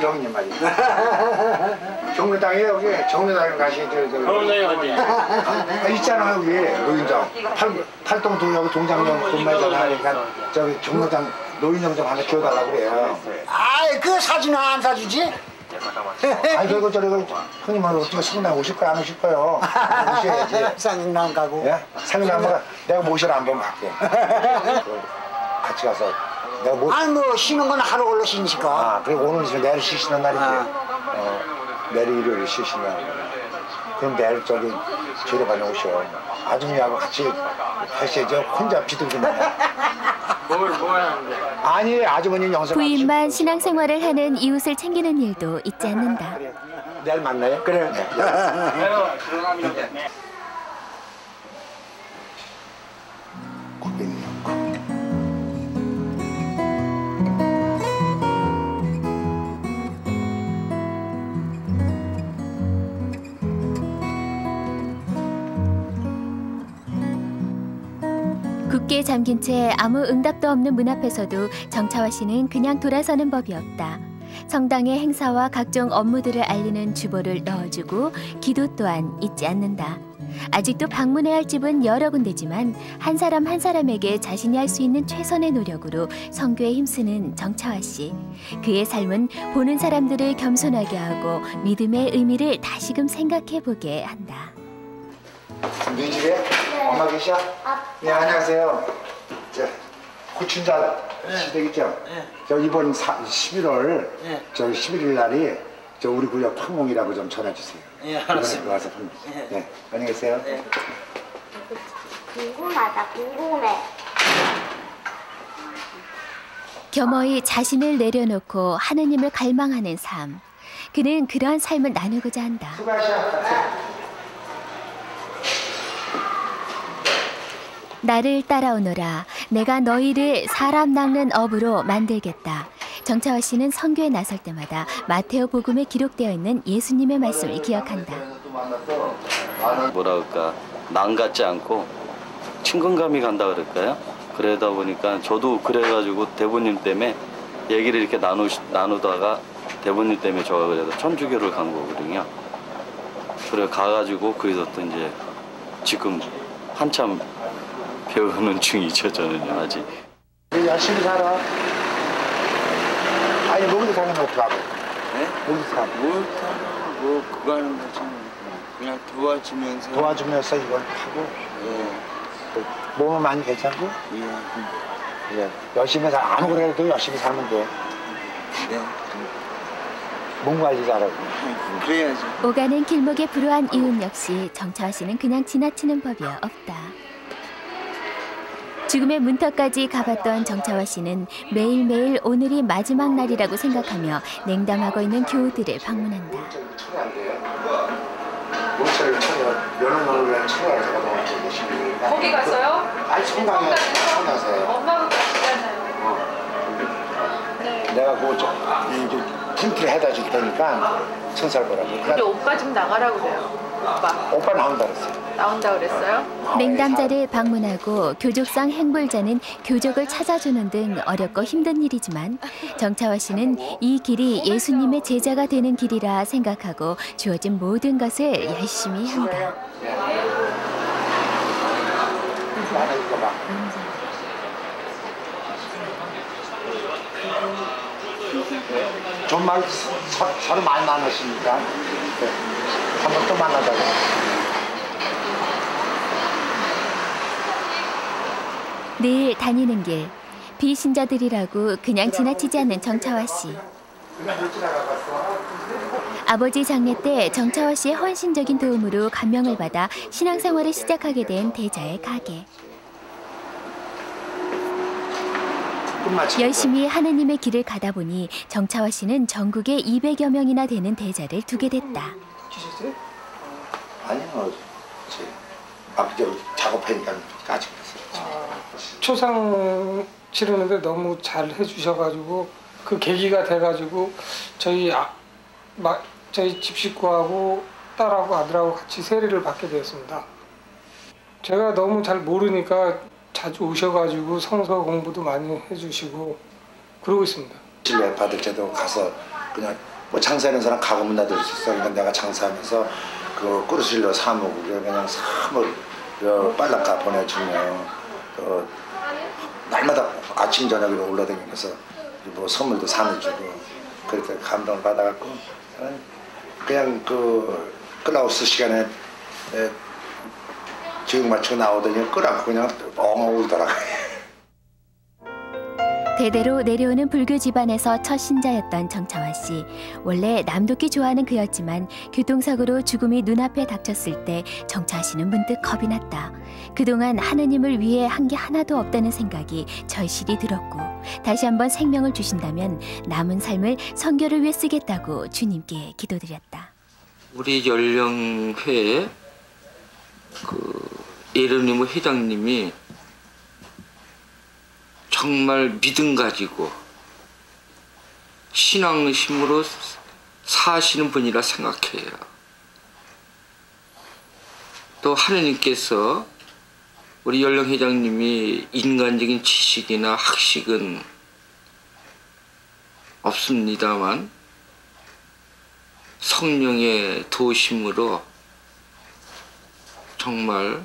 형님 말이야. 경로당에 여기 경로당 가시 경로당이 어디야? 있잖아 여기 노인정. 팔동 여기 동장령 동마잖아. 그러니까 저기 경로당 노인정 좀 하나 키워달라고 그래요. 아이 그 사진은 안 사주지? 아니 그리고 저기 형님은 어떻게 성당 오실 거야 안 오실 거요? 오셔야지. 상인 안 가고. 예? 상인 안 가고 내가 모시러 한번 갈게. 같이 가서. 아니 뭐 쉬는 건 하루 걸로 쉬니까. 아 그리고 오늘 내일 쉬시는 날인데 내일 일요일 쉬시는 날. 그럼 내일 저기 조례반에 오셔. 아줌마하고 같이 하셔야죠. 혼자 비둘기만. 뭘 하는데? 아니 아주머니 영상. 부인만 신앙생활을 하는 이웃을 챙기는 일도 잊지 않는다. 내일 만나요? 그래. 굳게 잠긴 채 아무 응답도 없는 문 앞에서도 정차화 씨는 그냥 돌아서는 법이 없다. 성당의 행사와 각종 업무들을 알리는 주보를 넣어주고 기도 또한 잊지 않는다. 아직도 방문해야 할 집은 여러 군데지만 한 사람 한 사람에게 자신이 할 수 있는 최선의 노력으로 선교에 힘쓰는 정차화 씨. 그의 삶은 보는 사람들을 겸손하게 하고 믿음의 의미를 다시금 생각해보게 한다. 네 집에? 엄마 계셔? 네 안녕하세요. 자, 구춘자 시댁이죠? 저 이번 11월 저 11일 날이 저 우리 구역 황몽이라고 좀 전해주세요. 예, 알았습니다. 와서 네, 안녕히 계세요. 궁금하다, 궁금해. 겸허히 자신을 내려놓고 하느님을 갈망하는 삶. 그는 그러한 삶을 나누고자 한다. 나를 따라오너라. 내가 너희를 사람 낚는 업으로 만들겠다. 정차화 씨는 선교에 나설 때마다 마테오 복음에 기록되어 있는 예수님의 말씀을 기억한다. 뭐라 그럴까, 남 같지 않고 친근감이 간다 그럴까요? 그러다 보니까 저도 그래가지고 대부님 때문에 얘기를 이렇게 나누다가 대부님 때문에 저가 그래서 천주교를 간 거거든요. 그래 가가지고 거기서 또 이제 지금 한참 배우는 중이죠, 저는요, 아직. 열심히 살아. 아니, 모기도 사는 거 어떡하고? 네? 모기도 사. 뭐 그거 하는 거지. 그냥 도와주면서. 도와주면서 이걸 하고. 몸은 많이 괜찮고? 예. 열심히 살, 아무거나 해도 열심히 살면 돼. 네. 몸 관리 잘하고. 그래야지. 오가는 길목에 불우한 이웃 역시 정차화 씨는 그냥 지나치는 법이 없다. 죽음의 문턱까지 가봤던 정차화 씨는 매일매일 오늘이 마지막 날이라고 생각하며 냉담하고 있는 교우들을 방문한다. 문철을 쳐요. 여는 얼굴에 쳐요. 제가 너무 열심히. 거기 가서요? 아니, 성당에 가서요. 엄마가 가시잖아요. 내가 그거 좀 이제 프린트를 해다 줄 테니까 천살 거라고. 근데 오빠 좀 나가라고 그래요. 오빠 나온다 그랬어요. 나온다 그랬어요? 냉담자를 방문하고 교족상 행불자는 교족을 찾아주는 등 어렵고 힘든 일이지만 정차화 씨는 이 길이 예수님의 제자가 되는 길이라 생각하고 주어진 모든 것을 열심히 한다. 정말 서로 많이 만났으니까 한번 또 만나자고. 늘 다니는 길, 비신자들이라고 그냥 지나치지 않는 정차화 씨. 아버지 장례 때 정차화 씨의 헌신적인 도움으로 감명을 받아 신앙생활을 시작하게 된 대자의 가게. 열심히 하느님의 길을 가다 보니 정차화 씨는 전국에 200여 명이나 되는 대자를 두게 됐다. 아니요, 저 작업하니까 까지 초상 치르는데 너무 잘 해주셔가지고 그 계기가 돼가지고 저희 집 식구하고 딸하고 아들하고 같이 세례를 받게 되었습니다. 제가 너무 잘 모르니까 자주 오셔가지고 성서 공부도 많이 해주시고 그러고 있습니다. 진례 받을 때도 가서 그냥 뭐 장사하는 사람 가금은 놔둘 수 있어. 그러니까 내가 장사하면서 그 꾸르실로 사 먹고 그냥 사물 빨라까 보내주면 날마다 아침 저녁으로 올라다니면서 뭐 선물도 사내주고 그렇게 감동을 받아갖고 그냥 그 클라우스 시간에 지금 맞추고 나오더니 끌어안고 그냥 엉엉 울더라고요. 대대로 내려오는 불교 집안에서 첫 신자였던 정차화 씨. 원래 남돋기 좋아하는 그였지만 교통사고로 죽음이 눈앞에 닥쳤을 때 정차화 씨는 문득 겁이 났다. 그동안 하느님을 위해 한 게 하나도 없다는 생각이 절실히 들었고 다시 한번 생명을 주신다면 남은 삶을 선교를 위해 쓰겠다고 주님께 기도드렸다. 우리 연령회에 예르니모 회장님이 정말 믿음 가지고 신앙심으로 사시는 분이라 생각해요. 또 하느님께서 우리 연령 회장님이 인간적인 지식이나 학식은 없습니다만 성령의 도심으로 정말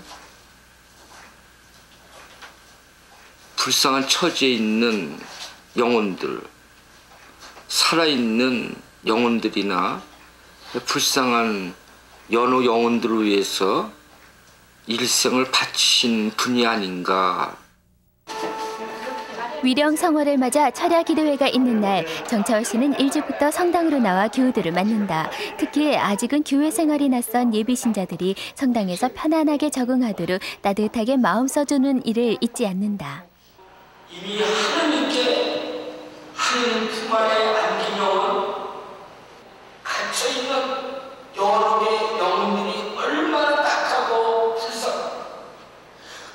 불쌍한 처지에 있는 영혼들, 살아있는 영혼들이나 불쌍한 연호 영혼들을 위해서 일생을 바치신 분이 아닌가. 위령 성월을 맞아 철야 기도회가 있는 날 정차월 씨는 일찍부터 성당으로 나와 교우들을 만난다. 특히 아직은 교회 생활이 낯선 예비 신자들이 성당에서 편안하게 적응하도록 따뜻하게 마음 써주는 일을 잊지 않는다. 이미 하느님께 하느님 품 안에 안긴 영혼, 갇혀있는 여러 영혼들이 얼마나 딱하고 불쌍,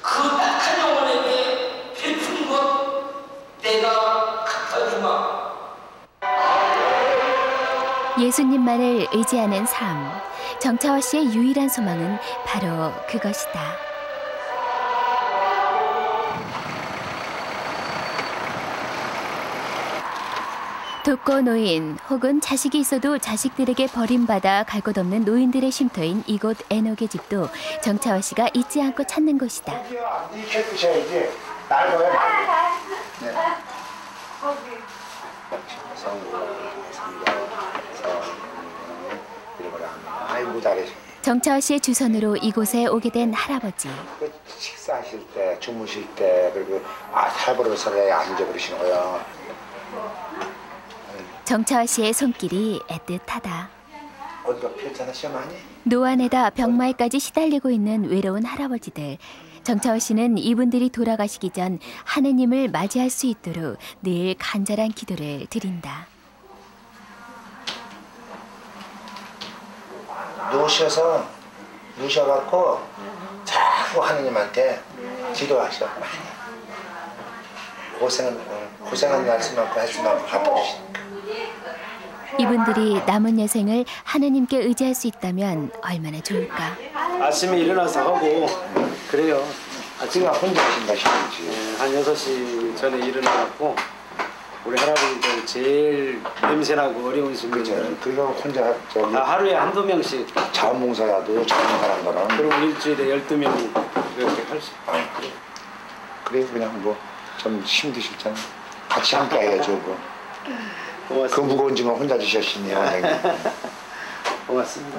그 딱한 영혼에게 베푼 것 내가 갚아주마. 예수님만을 의지하는 삶. 정차월 씨의 유일한 소망은 바로 그것이다. 독거노인 혹은 자식이 있어도 자식들에게 버림받아 갈 곳 없는 노인들의 쉼터인 이곳 애녹의 집도 정차월 씨가 잊지 않고 찾는 곳이다. 이렇게 드셔야지. 날고요. 네. 아이고 잘해. 정차월 씨의 주선으로 이곳에 오게 된 할아버지. 식사하실 때, 주무실 때, 그리고 살벌어서래 앉아 그러시는 거야. 정차월 씨의 손길이 애틋하다. 어디가 편찮으시면 노안에다 병마에까지 시달리고 있는 외로운 할아버지들. 정차월 씨는 이분들이 돌아가시기 전 하느님을 맞이할 수 있도록 늘 간절한 기도를 드린다. 누우셔갖고 자꾸 하느님한테 기도하셔. 고생한 말씀만큼 할수만큼 갚아주시니까. 이분들이 남은 여생을 하느님께 의지할 수 있다면 얼마나 좋을까. 아침에 일어나서 하고 그래요. 아침에 혼자 하신다 싶은지. 한 6시 전에 일어나갖고 우리 할아버지들 제일 냄새나고 어려운 순간 그거 혼자 저기 하루에 한두 명씩 자원봉사라도 전문가란 거는 그리고 일주일에 12명 이렇게 할 수 있어요. 그래 그냥 뭐 좀 힘드실잖아. 같이 함께 해야죠. 그 무거운 짐을 혼자 지셨으냐. 고맙습니다.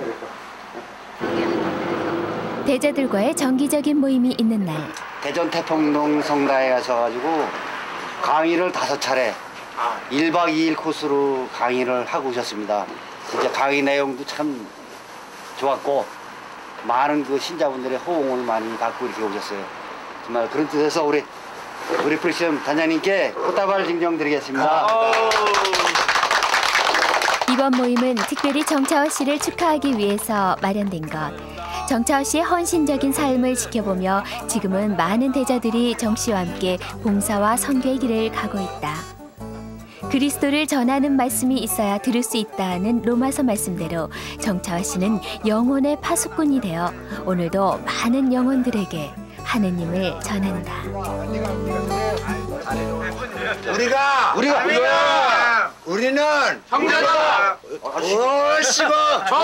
대자들과의 정기적인 모임이 있는 날. 대전 태평동 성당에 가셔가지고 강의를 5차례 1박 2일 코스로 강의를 하고 오셨습니다. 진짜 강의 내용도 참 좋았고 많은 그 신자분들의 호응을 많이 갖고 이렇게 오셨어요. 정말 그런 뜻에서 우리 프리시엄 단장님께 꽃다발 증정드리겠습니다. 이번 모임은 특별히 정차월 씨를 축하하기 위해서 마련된 것. 정차월 씨의 헌신적인 삶을 지켜보며 지금은 많은 대자들이 정 씨와 함께 봉사와 선교의 길을 가고 있다. 그리스도를 전하는 말씀이 있어야 들을 수 있다는 로마서 말씀대로 정차월 씨는 영혼의 파수꾼이 되어 오늘도 많은 영혼들에게 하느님을 전한다. 우리는 형제다. 얼씨구 좋다.